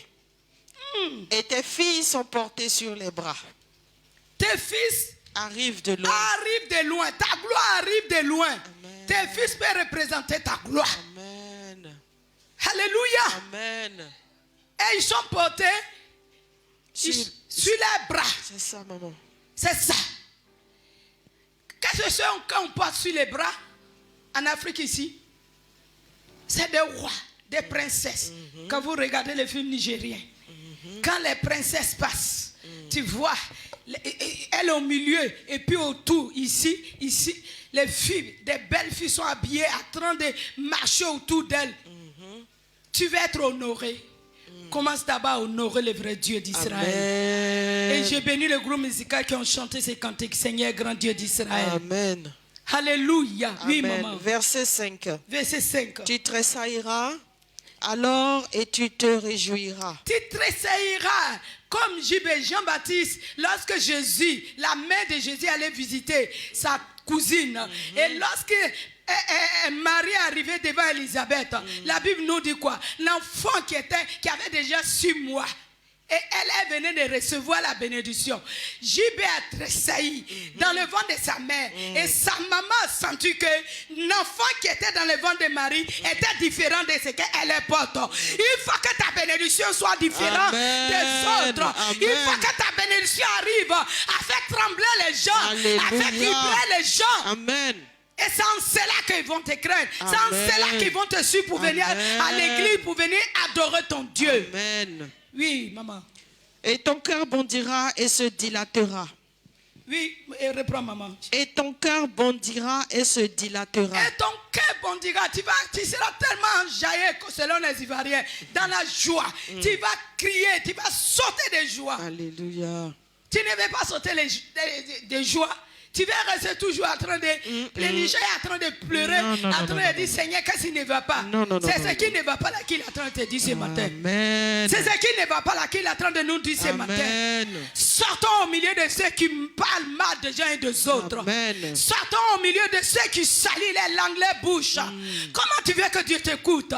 Et tes filles sont portées sur les bras. Tes fils arrivent de loin. Arrive de loin. Ta gloire arrive de loin. Amen. Tes fils peuvent représenter ta gloire. Amen. Alléluia. Amen. Et ils sont portés sur les bras. C'est ça, maman. C'est ça. Qu'est-ce que c'est quand on porte sur les bras en Afrique ici? C'est des rois, des princesses. Quand vous regardez les films nigériens, quand les princesses passent, tu vois, elles au milieu et puis autour, ici, les filles, des belles filles sont habillées en train de marcher autour d'elles. Tu vas être honoré. Commence d'abord à honorer le vrai Dieu d'Israël. Et j'ai béni le groupe musical qui ont chanté ces cantiques. Seigneur, grand Dieu d'Israël. Amen. Alléluia. Amen. Oui, maman. Verset 5. Verset 5. Tu tressailleras alors et tu te réjouiras. Tu tressailleras comme Jean-Baptiste lorsque Jésus, la mère de Jésus allait visiter sa cousine. Et lorsque Marie est arrivée devant Élisabeth, la Bible nous dit quoi? L'enfant qui avait déjà 6 mois. Et elle venait de recevoir la bénédiction. JB a tressailli dans le ventre de sa mère. Et sa maman a senti que l'enfant qui était dans le ventre de Marie était différent de ce qu'elle porte. Il faut que ta bénédiction soit différente des autres. Amen. Il faut que ta bénédiction arrive à faire trembler les gens, Alléluia. à faire vibrer les gens. Amen. Et c'est en cela qu'ils vont te craindre. C'est en cela qu'ils vont te suivre pour venir à l'église, pour venir adorer ton Dieu. Amen. Oui, maman. Et ton cœur bondira et se dilatera. Oui, et reprends, maman. Et ton cœur bondira et se dilatera. Et ton cœur bondira. Tu seras tellement enjaillé, selon les Ivoiriens, dans la joie. Tu vas crier, tu vas sauter de joie. Alléluia. Tu ne vas pas sauter de joie. Tu vas rester toujours en train de... Le Niger est en train de pleurer, en train de dire, Seigneur, qu'est-ce qui ne va pas? C'est ce qui ne va pas là qu'il est en train de te dire ce matin. Amen. C'est ce qui ne va pas là qu'il est en train de nous dire ce matin. Sortons au milieu de ceux qui parlent mal des uns et des autres. Amen. Sortons au milieu de ceux qui salissent les langues, les bouches. Comment tu veux que Dieu t'écoute?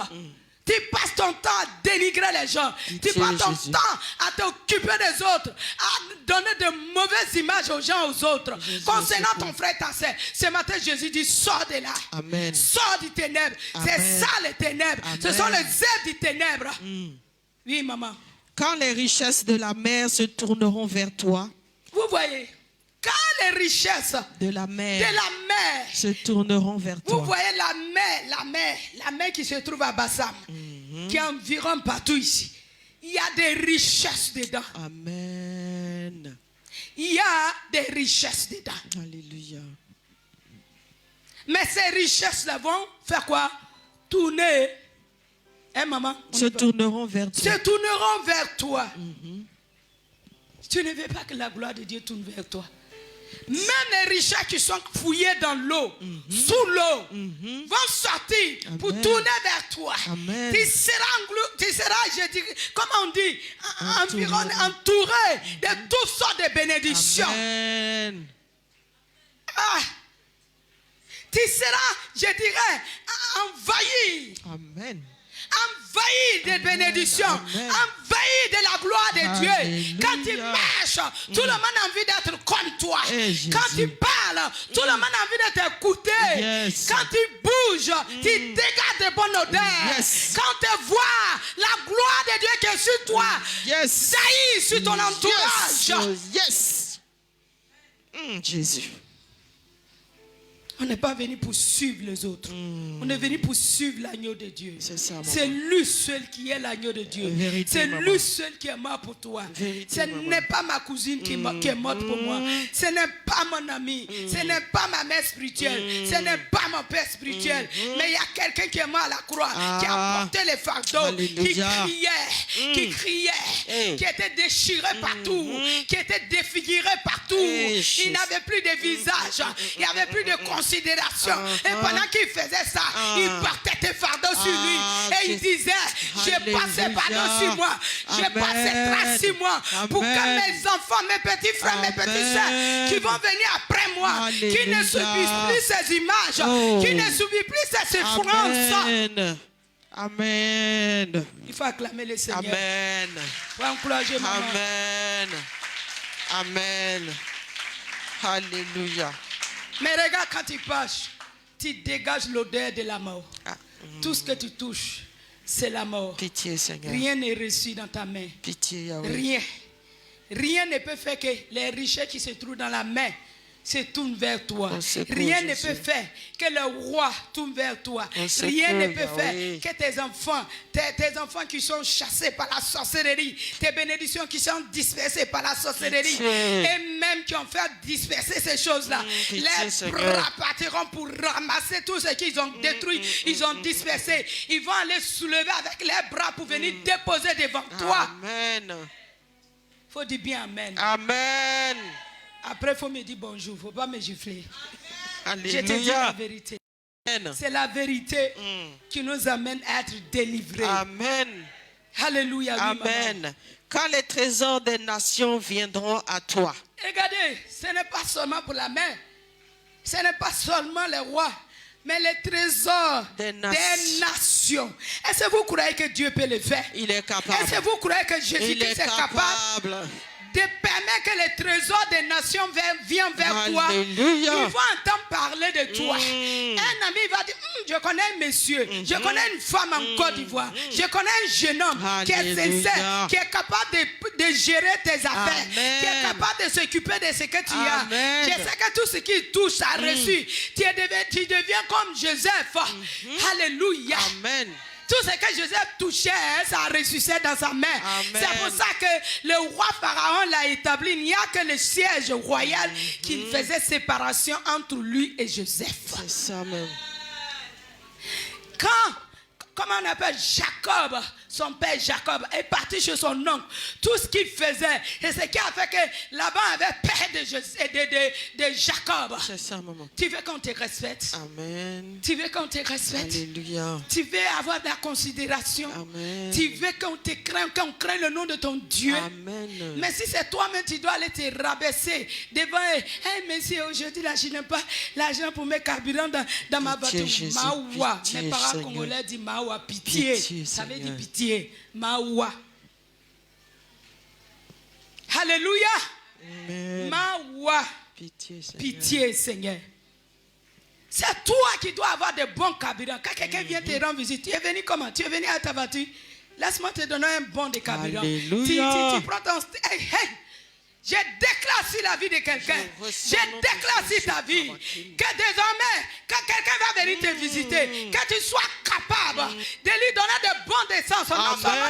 Tu passes ton temps à dénigrer les gens. Tu passes ton temps à t'occuper des autres, à donner de mauvaises images aux gens, aux autres. Concernant ton frère, ta soeur, ce matin, Jésus dit, sors de là. Amen. Sors du ténèbre. C'est ça les ténèbres. Amen. Ce sont les œuvres du ténèbre. Oui, maman. Quand les richesses de la mer se tourneront vers toi. Vous voyez, quand les richesses de la mer se tourneront vers toi. Vous voyez la mer qui se trouve à Bassam, qui environne partout ici. Il y a des richesses dedans. Amen. Il y a des richesses dedans. Alléluia. Mais ces richesses-là vont faire quoi? Tourner. Hein, maman? Se tourneront vers toi. Se tourneront vers toi. Tu ne veux pas que la gloire de Dieu tourne vers toi. Même les richesses qui sont fouillées dans l'eau, sous l'eau, vont sortir pour tourner vers toi. Amen. Tu seras, je dis, comment on dit, entouré de toutes sortes de bénédictions. Amen. Tu seras, je dirais, envahi. Amen. Envahi de bénédictions, envahi de la gloire de Dieu. Alléluia. Quand tu marches, tout le monde a envie d'être comme toi. Quand tu parles, tout le monde a envie de t'écouter. Yes. Quand tu bouges, tu dégages de bonnes odeurs. Yes. Quand tu vois la gloire de Dieu qui est sur toi, Yes. jaillit sur ton entourage. Yes. Jésus. On n'est pas venu pour suivre les autres. On est venu pour suivre l'agneau de Dieu. C'est ça, maman. C'est lui seul qui est l'agneau de Dieu. Vérité, C'est maman. lui seul qui est mort pour toi. Vérité, Ce maman. n'est pas ma cousine qui est morte pour moi. Ce n'est pas mon ami. Ce n'est pas ma mère spirituelle. Ce n'est pas mon père spirituel. Mais il y a quelqu'un qui est mort à la croix, qui a porté les fardeaux, Alléluia. qui criait, Hey. qui était déchiré partout, qui était défiguré partout. Hey, Il n'avait plus de visage. Il n'y avait plus de considération. Et pendant qu'il faisait ça, il portait tes fardeaux sur lui. Et il disait, je passe ces fardeaux sur moi. Je passe ces traces sur moi. Pour que mes enfants, mes petits frères, mes petites soeurs, qui vont venir après moi, qui ne subissent plus ces images, qui ne subissent plus ces souffrances. Amen. Amen. Il faut acclamer le Seigneur. Amen. Il faut encourager maman. Amen. Amen. Alléluia. Mais regarde, quand tu passes, tu dégages l'odeur de la mort. Tout ce que tu touches, c'est la mort. Pitié, Seigneur. Rien n'est reçu dans ta main. Pitié, Yahweh. Rien. Rien ne peut faire que les richesses qui se trouvent dans la main se tournent vers toi. Au secours, Rien ne Jésus. peut faire que le roi tourne vers toi. Au secours, Rien ne peut Yahweh. faire que tes enfants qui sont chassés par la sorcellerie, tes bénédictions qui sont dispersées par la sorcellerie, Pitié. et même qui ont fait disperser ces choses-là. Pitié, Les Seigneur. bras partiront pour ramasser tout ce qu'ils ont détruit, ils ont dispersé. Ils vont aller soulever avec les bras pour venir déposer devant toi. Amen. Il faut dire bien Amen. Amen. Après, il faut me dire bonjour. Il ne faut pas me gifler. Je te dis la Alléluia. vérité. Amen. C'est la vérité qui nous amène à être délivrés. Amen. Alléluia. Oui, maman. Amen. Quand les trésors des nations viendront à toi. Regardez, ce n'est pas seulement pour la main. Ce n'est pas seulement les rois. Mais les trésors Des des nations. nations. Est-ce que vous croyez que Dieu peut le faire? Il est capable. Est-ce que vous croyez que Il Jésus-Christ est est capable de permettre que les trésors des nations viennent vers toi? Alléluia. Ils vont entendre parler de toi. Un ami va dire, je connais un monsieur, je connais une femme en Côte d'Ivoire, je connais un jeune homme qui est Alléluia. sincère, qui est capable de gérer tes affaires, Amen. qui est capable de s'occuper de ce que tu as. Amen. Je sais que tout ce qui touche a reçu. Tu deviens comme Joseph. Alléluia. Amen. Tout ce que Joseph touchait, ça a ressuscité dans sa main. Amen. C'est pour ça que le roi Pharaon l'a établi. Il n'y a que le siège royal qui faisait séparation entre lui et Joseph. C'est ça même. Comment on appelle Jacob, son père Jacob, est parti chez son oncle. Tout ce qu'il faisait, et ce qui a fait que Laban avait peur de Jacob. C'est ça, maman. Tu veux qu'on te respecte? Amen. Tu veux qu'on te respecte? Alléluia. Tu veux avoir de la considération? Amen. Tu veux qu'on te craigne, qu'on craigne le nom de ton Dieu? Amen. Mais si c'est toi-même, tu dois aller te rabaisser devant eux. Hey, monsieur, aujourd'hui, là, je n'ai pas l'argent pour mes carburants dans ma Pitié, voiture. Jésus, Maoua. pitié, Mes parents Seigneur. congolais disent Maoua, pitié. Pitié, Ça veut dire Seigneur. pitié. Maoua. Alléluia. Amen. Maoua. Pitié, Seigneur. Pitié, Seigneur. C'est toi qui dois avoir de bons carburants. Quand quelqu'un vient te rendre visite, tu es venu comment? Tu es venu à ta voiture? Laisse-moi te donner un bon de carburant. Alléluia. Tu prends ton... Hey, hey. Je déclare sur la vie de quelqu'un. Je ressens Je notre déclare sur ta Jésus, vie Papa. que désormais, quand quelqu'un va venir te visiter, que tu sois capable de lui donner de bons essences, non seulement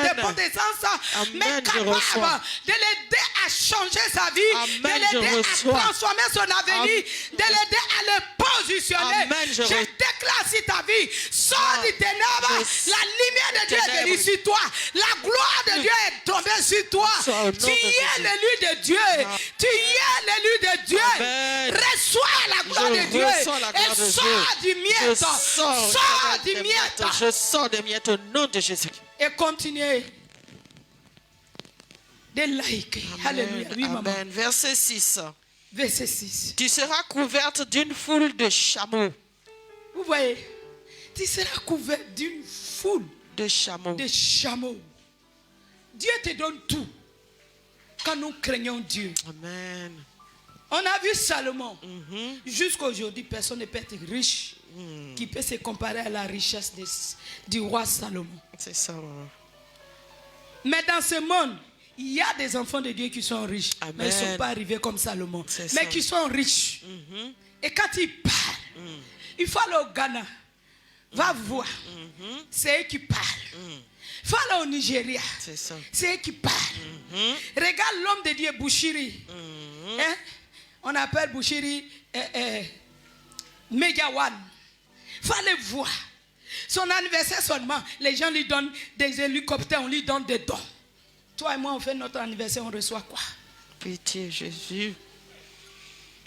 de bons essences, mais Amen, je capable reçois. de l'aider à changer sa vie, Amen, de je l'aider à reçois. transformer son avenir, de l'aider à le positionner. Amen, je je reçois. déclare sur ta vie, sors du ténèbre, Je- la lumière de Dieu est ténèbres. venue sur toi, la gloire de Dieu est tombée sur toi. Sors au nom Tu de es Jésus. l'élu de Dieu. Tu es l'élu de Dieu. Amen. Reçois la gloire Je de Dieu. reçois la gloire Et de sors Dieu. du miettes. Je sors Sors du des miettes. Je sors des miettes au nom de Jésus. Et continuez de liker. Alléluia. Oui, maman. Amen. Verset 6. Verset 6. Tu seras couverte d'une foule de chameaux. Vous voyez, tu seras couvert d'une foule De chameaux. de chameaux. Dieu te donne tout quand nous craignons Dieu. Amen. On a vu Salomon. Mhm. Jusqu'à aujourd'hui, personne ne peut être riche qui peut se comparer à la richesse du roi Salomon. C'est ça, maman. Mais dans ce monde, il y a des enfants de Dieu qui sont riches, Amen. mais ils ne sont pas arrivés comme Salomon. C'est Mais ça. qui sont riches. Et quand il parle, il faut aller au Ghana. Va voir. C'est eux qui parlent. Il faut aller au Nigeria. C'est ça. C'est eux qui parlent. Regarde l'homme de Dieu, Bouchiri. Hein? On appelle Bouchiri Megawan. Il faut aller voir. Son anniversaire seulement, les gens lui donnent des hélicoptères, on lui donne des dons. Toi et moi, on fait notre anniversaire, on reçoit quoi? Pitié, Jésus.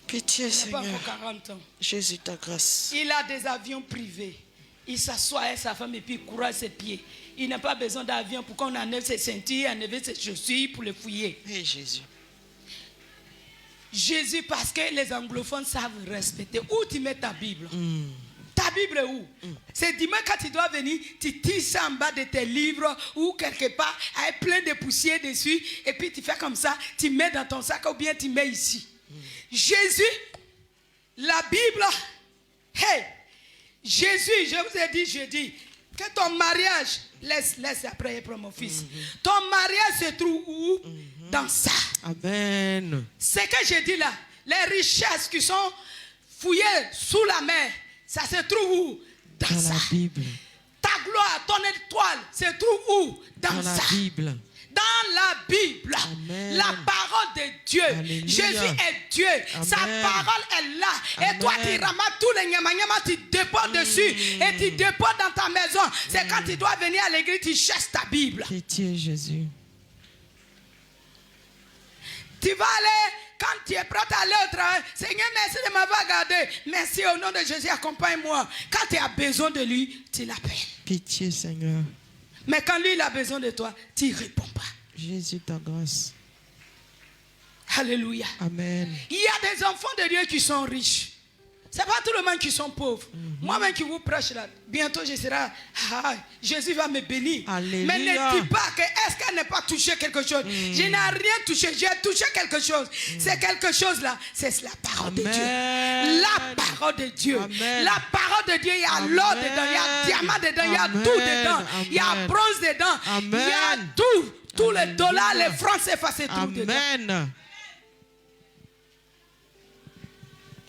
Pitié, Seigneur. Pas encore 40 ans. Jésus, ta grâce. Il a des avions privés. Il s'assoit avec sa femme et puis il courage ses pieds. Il n'a pas besoin d'avion pour qu'on enlève ses ceintures, enlève ses chaussures pour les fouiller. Hey, Jésus. Jésus, parce que les anglophones savent respecter. Où tu mets ta Bible? Ta Bible est où? C'est dimanche quand tu dois venir, tu tires ça en bas de tes livres ou quelque part avec plein de poussière dessus et puis tu fais comme ça, tu mets dans ton sac ou bien tu mets ici. Jésus, la Bible, hey, Jésus, je vous ai dit jeudi, que ton mariage, laisse après pour mon fils. Ton mariage se trouve où? Dans ça. Amen. Ce que j'ai dit là, les richesses qui sont fouillées sous la mer, ça se trouve où? Dans ça. La Bible. Ta gloire, ton étoile, se trouve où? Dans la ça. Bible. Dans la Bible. Amen. La parole de Dieu. Alléluia. Jésus est Dieu. Amen. Sa parole est là. Amen. Et toi, tu ramasses tous les nyama, tu déposes dessus. Et tu déposes dans ta maison. C'est quand tu dois venir à l'église, tu cherches ta Bible. Pitié, Jésus. Tu vas aller, quand tu es prêt à aller au travail, Seigneur, merci de m'avoir gardé. Merci au nom de Jésus, accompagne-moi. Quand tu as besoin de lui, tu l'appelles. Pitié, Seigneur. Mais quand lui, il a besoin de toi, tu ne réponds pas. Jésus, ta grâce. Alléluia. Amen. Il y a des enfants de Dieu qui sont riches. Ce n'est pas tout le monde qui sont pauvres. Moi-même qui vous prêche là, bientôt je serai, Jésus va me bénir. Alléluia. Mais ne dis pas que est-ce qu'elle n'a pas touché quelque chose. Je n'ai rien touché, j'ai touché quelque chose. C'est quelque chose là, c'est la parole de Dieu. La parole de Dieu. Amen. La parole de Dieu, il y a l'or dedans, il y a diamant dedans, il y a tout dedans. Il y a bronze dedans, il y a tout. Tous les dollars, les francs CFA, c'est tout dedans. Amen.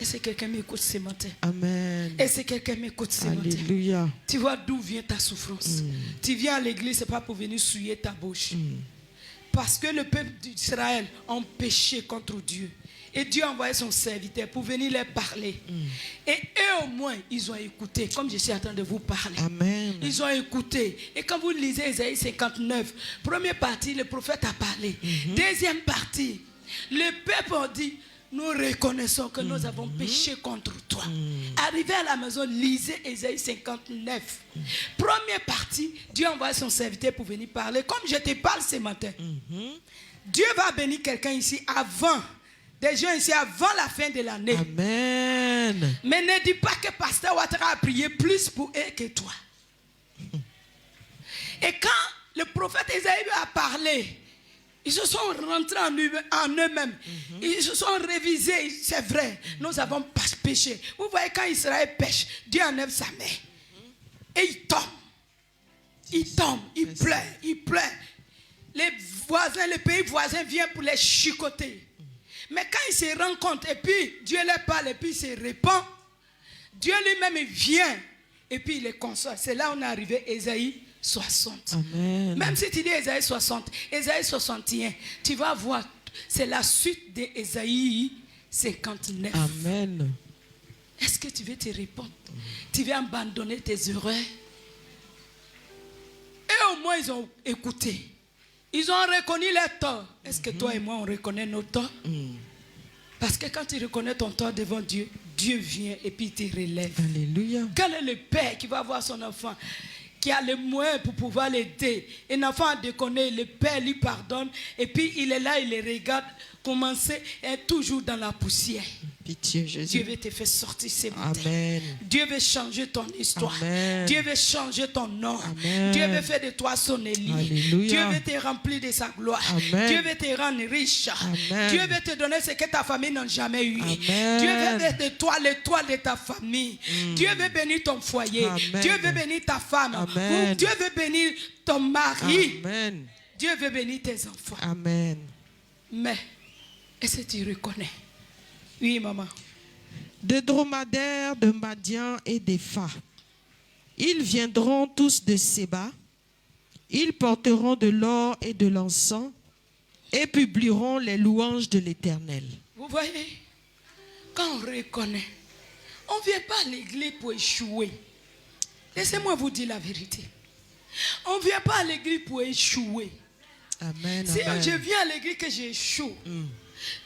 Est-ce que quelqu'un m'écoute ce matin? Amen. Est-ce que quelqu'un m'écoute ce matin? Alléluia. Tu vois d'où vient ta souffrance. Tu viens à l'église, ce n'est pas pour venir souiller ta bouche. Parce que le peuple d'Israël a péché contre Dieu. Et Dieu a envoyé son serviteur pour venir leur parler. Et eux au moins, ils ont écouté, comme je suis en train de vous parler. Amen. Ils ont écouté. Et quand vous lisez Isaïe 59, première partie, le prophète a parlé. Deuxième partie, le peuple a dit, nous reconnaissons que nous avons péché contre toi. Arrivé à la maison, lisez Isaïe 59. Première partie, Dieu envoie son serviteur pour venir parler. Comme je te parle ce matin, Dieu va bénir quelqu'un ici avant, des gens ici avant la fin de l'année. Amen. Mais ne dis pas que Pasteur Ouattara a prié plus pour eux que toi. Et quand le prophète Isaïe a parlé, ils se sont rentrés en eux-mêmes. Ils se sont révisés. C'est vrai, nous avons pas péché. Vous voyez, quand Israël pêche, Dieu enlève sa main. Et il tombe. Il tombe, il pleure, il pleure. Les voisins, les pays voisins viennent pour les chicoter. Mais quand ils se rendent compte, et puis Dieu leur parle, et puis il se répand, Dieu lui-même vient, et puis il les console. C'est là où on est arrivé, Ésaïe 60. Amen. Même si tu dis Ésaïe 60, Ésaïe 61, tu vas voir, c'est la suite d'Ésaïe 59. Amen. Est-ce que tu veux te répondre? Tu veux abandonner tes erreurs? Et au moins ils ont écouté. Ils ont reconnu leurs torts. Est-ce que toi et moi on reconnaît nos torts? Parce que quand tu reconnais ton tort devant Dieu, Dieu vient et puis il te relève. Alléluia. Quel est le père qui va voir son enfant, qui a les moyens pour pouvoir l'aider? Un enfant a déconné, le père lui pardonne, et puis il est là, il les regarde commencer, et toujours dans la poussière. Pitié, Jésus. Dieu veut te faire sortir ce matin. Amen. Dieu veut changer ton histoire. Amen. Dieu veut changer ton nom. Amen. Dieu veut faire de toi son élu. Alléluia. Dieu veut te remplir de sa gloire. Amen. Dieu veut te rendre riche. Amen. Dieu veut te donner ce que ta famille n'a jamais eu. Amen. Dieu veut faire de toi l'étoile de ta famille. Dieu veut bénir ton foyer. Amen. Dieu veut bénir ta femme. Amen. Ou Dieu veut bénir ton mari. Amen. Dieu veut bénir tes enfants. Amen. Mais, est-ce que tu reconnais? Oui, maman. de dromadaires, de Madian et d'Épha. Ils viendront tous de Séba. Ils porteront de l'or et de l'encens et publieront les louanges de l'Éternel. Vous voyez, quand on reconnaît, on ne vient pas à l'église pour échouer. Laissez-moi vous dire la vérité. On ne vient pas à l'église pour échouer. Amen. Si amen. je viens à l'église que j'échoue,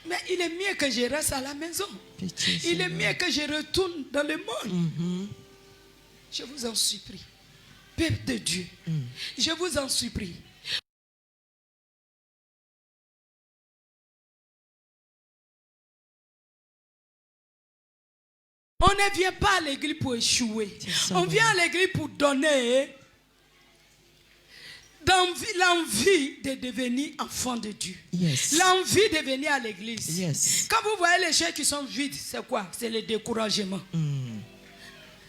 mais il est mieux que je reste à la maison. Pitié, Il est Seigneur. mieux que je retourne dans le monde. Je vous en supplie. Peuple de Dieu, je vous en supplie. On ne vient pas à l'église pour échouer. On vient à l'église pour donner l'envie de devenir enfant de Dieu. Yes. L'envie de venir à l'église. Yes. Quand vous voyez les chaises qui sont vides, c'est quoi? C'est le découragement.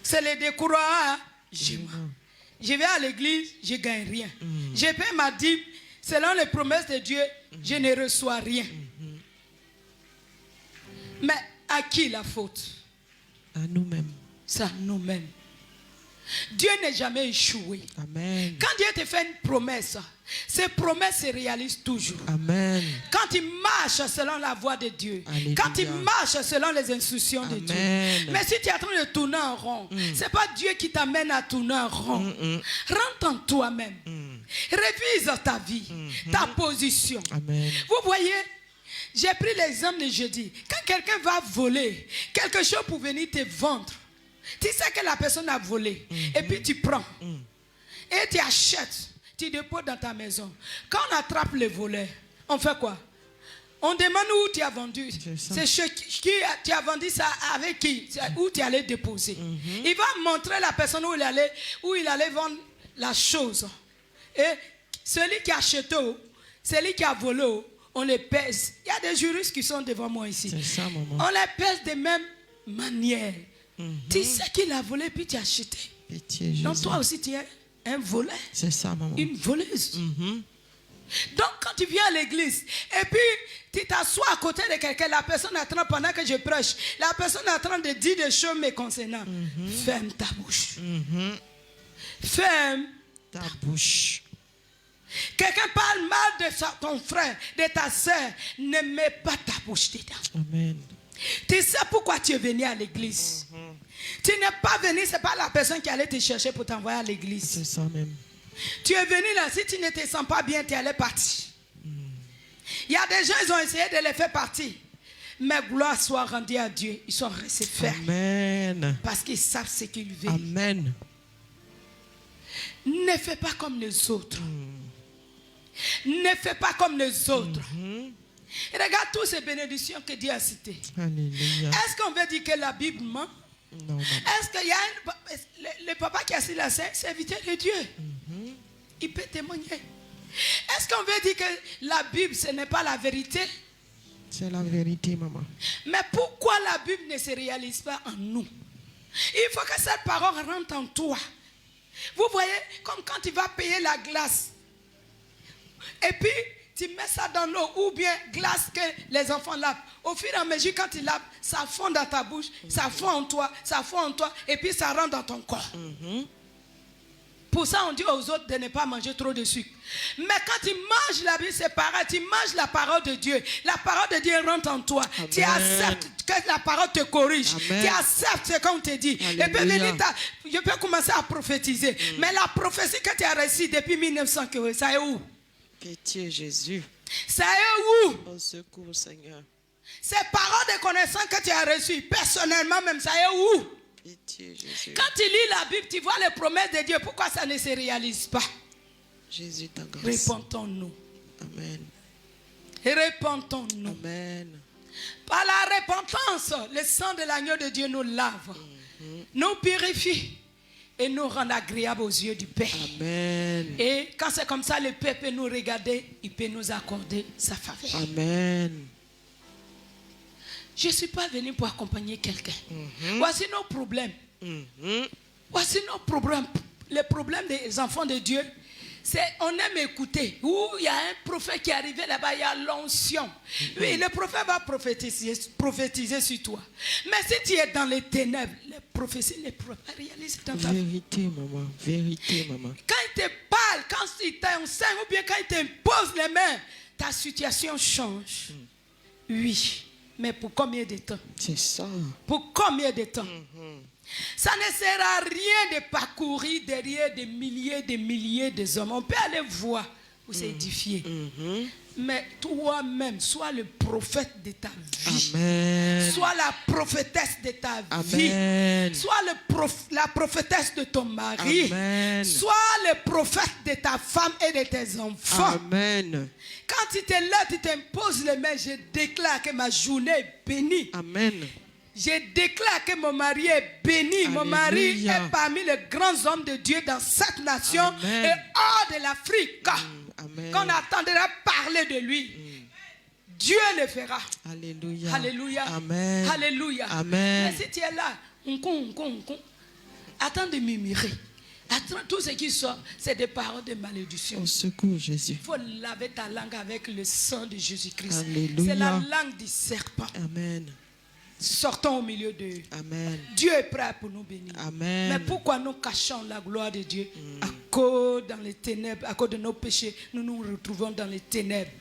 C'est le découragement. Je vais à l'église, je ne gagne rien. Je paie ma dîme, selon les promesses de Dieu, je ne reçois rien. Mais à qui la faute? À nous-mêmes. C'est à nous-mêmes. Dieu n'est jamais échoué. Amen. Quand Dieu te fait une promesse, ces promesses se réalisent toujours. Amen. Quand il marche selon la voie de Dieu, Alléluia. quand il marche selon les instructions de Dieu. Mais si tu es en train de tourner en rond, ce n'est pas Dieu qui t'amène à tourner en rond. Rentre en toi-même. Révise ta vie, ta position. Amen. Vous voyez, j'ai pris l'exemple de jeudi. Quand quelqu'un va voler quelque chose pour venir te vendre, tu sais que la personne a volé. Et puis tu prends. Et tu achètes. Tu déposes dans ta maison. Quand on attrape le voleur, on fait quoi? On demande où tu as vendu. C'est chez qui tu as vendu ça, avec qui? Où tu allais déposer. Il va montrer la personne où il allait vendre la chose. Et celui qui a acheté, celui qui a volé, on les pèse. Il y a des juristes qui sont devant moi ici. C'est ça, maman. On les pèse de même manière. Tu sais qu'il a volé puis tu as acheté. Pitié, Jésus. Donc toi aussi tu es un voleur. C'est ça, maman. Une voleuse. Donc quand tu viens à l'église et puis tu t'assois à côté de quelqu'un, la personne est en train, pendant que je prêche, la personne est en train de dire des choses me concernant. Ferme ta bouche. Ferme Ta bouche. Quelqu'un parle mal de ton frère, de ta soeur, ne mets pas ta bouche dedans. Amen. Tu sais pourquoi tu es venu à l'église. Tu n'es pas venu, ce n'est pas la personne qui allait te chercher pour t'envoyer à l'église. C'est ça même. Tu es venu là, si tu ne te sens pas bien, tu allais partir. Il y a des gens, ils ont essayé de les faire partir. Mais gloire soit rendue à Dieu. Ils sont restés fermes. Amen. Parce qu'ils savent ce qu'ils veulent. Amen. Ne fais pas comme les autres. Ne fais pas comme les autres. Et regarde toutes ces bénédictions que Dieu a citées. Alléluia. Est-ce qu'on veut dire que la Bible ment? Non, non. Est-ce qu'il y a le papa qui a assis là, c'est un serviteur de Dieu? Il peut témoigner. Est-ce qu'on veut dire que la Bible, ce n'est pas la vérité? C'est la vérité, maman. Mais pourquoi la Bible ne se réalise pas en nous? Il faut que cette parole rentre en toi. Vous voyez, comme quand tu vas payer la glace. Et puis, tu mets ça dans l'eau ou bien glace que les enfants lavent. Au fur et à mesure, quand ils lavent, ça fond dans ta bouche, ça fond en toi, et puis ça rentre dans ton corps. Pour ça, on dit aux autres de ne pas manger trop de sucre. Mais quand tu manges la Bible, c'est pareil. Tu manges la parole de Dieu. La parole de Dieu rentre en toi. Amen. Tu acceptes que la parole te corrige. Amen. Tu acceptes ce qu'on te dit. Alléluia. Et puis, je peux commencer à prophétiser. Mais la prophétie que tu as reçue depuis 1900, ça est où? Pitié, Jésus. Ça est où? Au secours, Seigneur. Ces paroles de connaissance que tu as reçues, personnellement même, ça est où? Pitié, Jésus. Quand tu lis la Bible, tu vois les promesses de Dieu. Pourquoi ça ne se réalise pas? Jésus, ta grâce. Repentons-nous. Amen. Repentons-nous. Amen. Par la repentance, le sang de l'agneau de Dieu nous lave, nous purifie et nous rend agréables aux yeux du Père. Amen. Et quand c'est comme ça, le Père peut nous regarder, il peut nous accorder sa faveur. Amen. Je ne suis pas venu pour accompagner quelqu'un. Voici nos problèmes. Voici nos problèmes. Les problèmes des enfants de Dieu, On aime écouter. Où il y a un prophète qui est arrivé là-bas, il y a l'onction. Oui, le prophète va prophétiser sur toi. Mais si tu es dans les ténèbres, les prophéties ne peuvent pas réaliser dans ta vie. Vérité, maman. Vérité, maman. Quand il te parle, quand il t'enseigne ou bien quand il t'impose les mains, ta situation change. Oui. Mais pour combien de temps? C'est ça. Pour combien de temps? Ça ne sert à rien de parcourir derrière des milliers de hommes. On peut aller voir ou s'édifier. Mais toi-même, sois le prophète de ta vie. Amen. Sois la prophétesse de ta Amen. vie. Sois la prophétesse de ton mari. Amen. Sois le prophète de ta femme et de tes enfants. Amen. Quand tu es là, tu t'imposes les mains, je déclare que ma journée est bénie. Amen. Je déclare que mon mari est béni. Alléluia. Mon mari est parmi les grands hommes de Dieu dans cette nation. Amen. Et hors de l'Afrique. Amen. Qu'on attendra parler de lui. Dieu le fera. Alléluia. Alléluia. Amen. Alléluia. Amen. Mais si tu es là, attends de murmurer. Attends, tout ce qui sort, c'est des paroles de malédiction. Au secours, Jésus. Il faut laver ta langue avec le sang de Jésus-Christ. Alléluia. C'est la langue du serpent. Amen. Sortons au milieu d'eux. Amen. Dieu est prêt pour nous bénir. Amen. Mais pourquoi nous cachons la gloire de Dieu? À cause dans les ténèbres, à cause de nos péchés, nous nous retrouvons dans les ténèbres.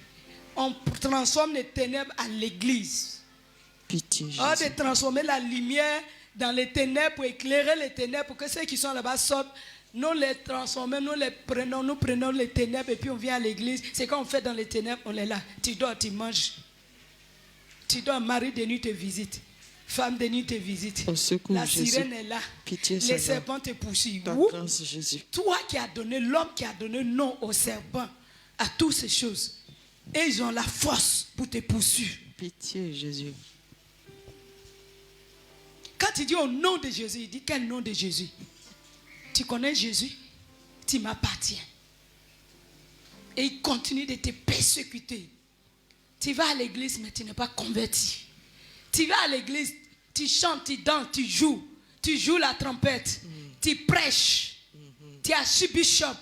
On transforme les ténèbres à l'église. Pitié, Jésus. Or de transformer la lumière dans les ténèbres pour éclairer les ténèbres, pour que ceux qui sont là-bas sortent. Nous les transformons, nous prenons les ténèbres et puis on vient à l'église. C'est quand on fait dans les ténèbres, on est là. Tu dors, tu manges. Tu dors, mari de nuit te visite. Femme de nuit te visite. Au secours, la Jésus. sirène est là. Pitié, les Seigneur. serpents te poursuivent. Ta Ouh. grâce, Jésus. Toi qui as donné, l'homme qui a donné nom aux serpents, à toutes ces choses. Et ils ont la force pour te poursuivre. Pitié, Jésus. Quand tu dis au nom de Jésus, il dit quel nom de Jésus? Tu connais Jésus? Tu m'appartiens. Et il continue de te persécuter. Tu vas à l'église, mais tu n'es pas converti. Tu vas à l'église, tu chantes, tu danses, tu joues la trompette, tu prêches, tu es archbishop,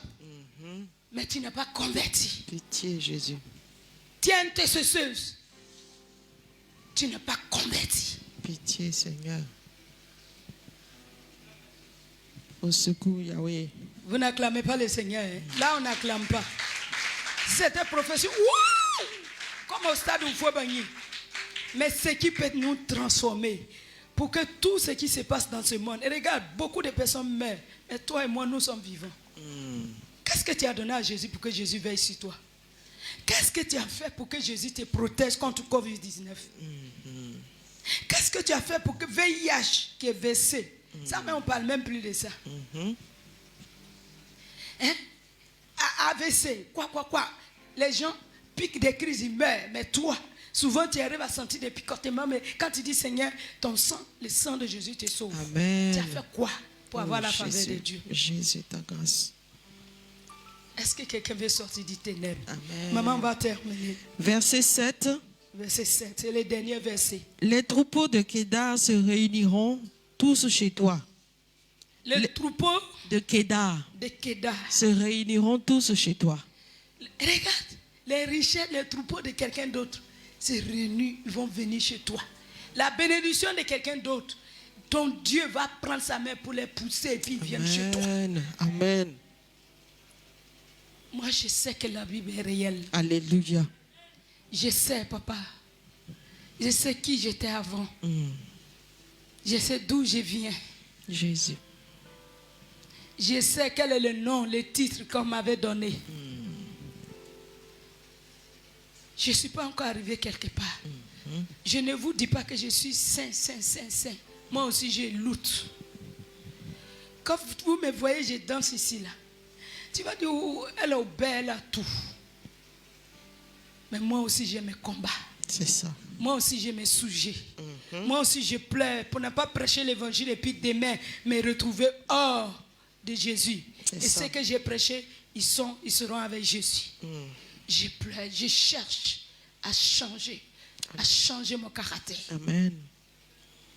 mais tu n'es pas converti. Pitié, Jésus. Tu es intercesseuse, tu n'es pas converti. Pitié, Seigneur. Au secours, Yahweh. Vous n'acclamez pas le Seigneur. Hein? Là, on n'acclame pas. C'était prophétie. Wow! Comme au stade où il faut banir. Mais ce qui peut nous transformer pour que tout ce qui se passe dans ce monde. Et regarde, beaucoup de personnes meurent. Mais toi et moi, nous sommes vivants. Qu'est-ce que tu as donné à Jésus pour que Jésus veille sur toi? Qu'est-ce que tu as fait pour que Jésus te protège contre Covid-19? Qu'est-ce que tu as fait pour que VIH qui est versé? Ça, mais on ne parle même plus de ça. Hein? AVC, quoi. Les gens piquent des crises, ils meurent. Mais toi, souvent tu arrives à sentir des picotements. Mais quand tu dis Seigneur, ton sang, le sang de Jésus te sauve. Amen. Tu as fait quoi pour avoir la faveur Jésus. de Dieu? Jésus, ta grâce. Est-ce que quelqu'un veut sortir du ténèbre? Amen. Maman va terminer. Verset 7. Verset 7, c'est le dernier verset. Les troupeaux de Kédar se réuniront tous chez toi. Le troupeau De Kédar de Kédar. se réuniront tous chez toi. Regarde, les richesses, les troupeaux de quelqu'un d'autre se réunissent, ils vont venir chez toi. La bénédiction de quelqu'un d'autre, ton Dieu va prendre sa main pour les pousser et puis ils viennent chez toi. Amen. Amen. Moi, je sais que la Bible est réelle. Alléluia. Je sais, papa. Je sais qui j'étais avant. Je sais d'où je viens. Jésus. Je sais quel est le nom, le titre qu'on m'avait donné. Je ne suis pas encore arrivé quelque part. Je ne vous dis pas que je suis saint. Moi aussi, je lutte. Quand vous me voyez, je danse ici, là. Tu vas dire, oh, elle est belle, elle a tout. Mais moi aussi, j'ai mes combats. C'est ça. Moi aussi, je me sujets. Moi aussi, je pleure pour ne pas prêcher l'évangile et puis demain me retrouver hors de Jésus. Et ça. ceux que j'ai prêchés, ils seront avec Jésus. Je pleure, je cherche à changer mon caractère. Amen.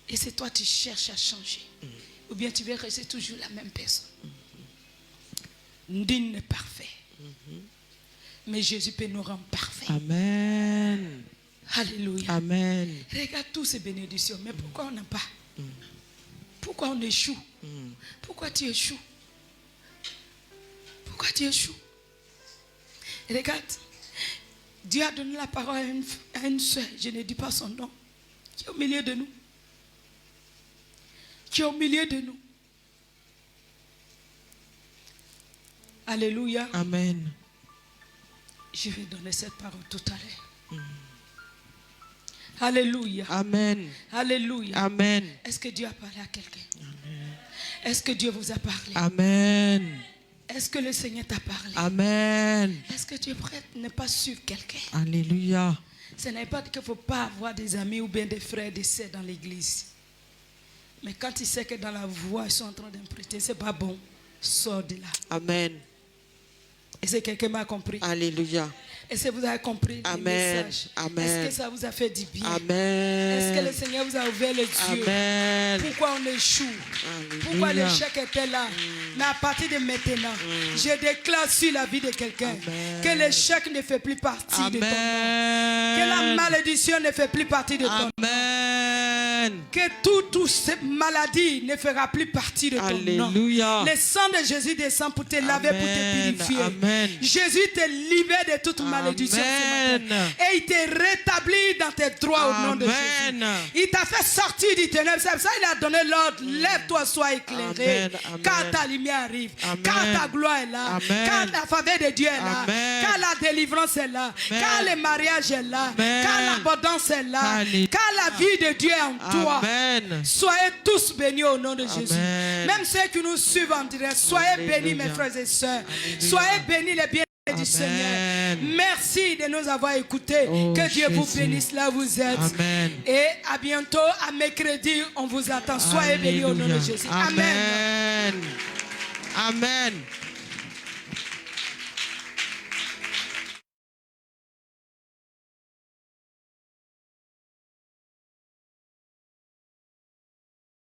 Et c'est toi, tu cherches à changer. Ou bien tu veux rester toujours la même personne. Nul n'est parfait. Mais Jésus peut nous rendre parfaits. Amen. Alléluia. Amen. Regarde toutes ces bénédictions. Mais pourquoi on n'a pas? Pourquoi on échoue? Pourquoi tu échoues? Pourquoi tu échoues? Regarde, Dieu a donné la parole à une soeur, je ne dis pas son nom, qui est au milieu de nous. Qui est au milieu de nous. Alléluia. Amen. Je vais donner cette parole tout à l'heure. Alléluia. Amen. Alléluia. Amen. Est-ce que Dieu a parlé à quelqu'un? Est-ce que Dieu vous a parlé? Amen. Est-ce que le Seigneur t'a parlé? Amen. Est-ce que tu es prêt à ne pas suivre quelqu'un? Alléluia. Ce n'est pas qu'il ne faut pas avoir des amis ou bien des frères, des sœurs dans l'église. Mais quand tu sais que dans la voie, ils sont en train d'imprêter, ce n'est pas bon, sors de là. Amen. Est-ce que quelqu'un m'a compris? Alléluia. Est-ce que vous avez compris le Amen. message? Amen. Est-ce que ça vous a fait du bien? Amen. Est-ce que le Seigneur vous a ouvert les yeux? Amen. Pourquoi on échoue? Alléluia. Pourquoi l'échec était là? Mais à partir de maintenant, je déclare sur la vie de quelqu'un Amen. que l'échec ne fait plus partie de ton nom. Amen. Que la malédiction ne fait plus partie de ton nom. Amen. Que toute cette maladie ne fera plus partie de ton Alléluia. nom. Le sang de Jésus descend pour te laver, pour te purifier. Amen. Jésus te libère de toute malédiction ce Amen. matin. Et il te rétablit dans tes droits au nom de Jésus. Il t'a fait sortir du ténèbre. C'est pour ça qu'il a donné l'ordre. Lève-toi, sois éclairé. Amen. Amen. Car ta lumière arrive. Amen. Car ta gloire est là. Amen. Car la faveur de Dieu est là. Amen. Car la délivrance est là. Amen. Car le mariage est là. Amen. Car l'abondance est là. Alléluia. Car la vie de Dieu est en toi. Amen. Soyez tous bénis au nom de Jésus. Amen. Même ceux qui nous suivent en direct, soyez Alléluia. bénis mes frères et sœurs. Alléluia. Soyez bénis les biens du Amen. Seigneur. Merci de nous avoir écoutés. Oh, que Dieu vous Jésus. bénisse là où vous êtes. Amen. Et à bientôt, à mercredi, on vous attend. Soyez bénis au nom de Alléluia. Jésus. Amen. Amen. Amen.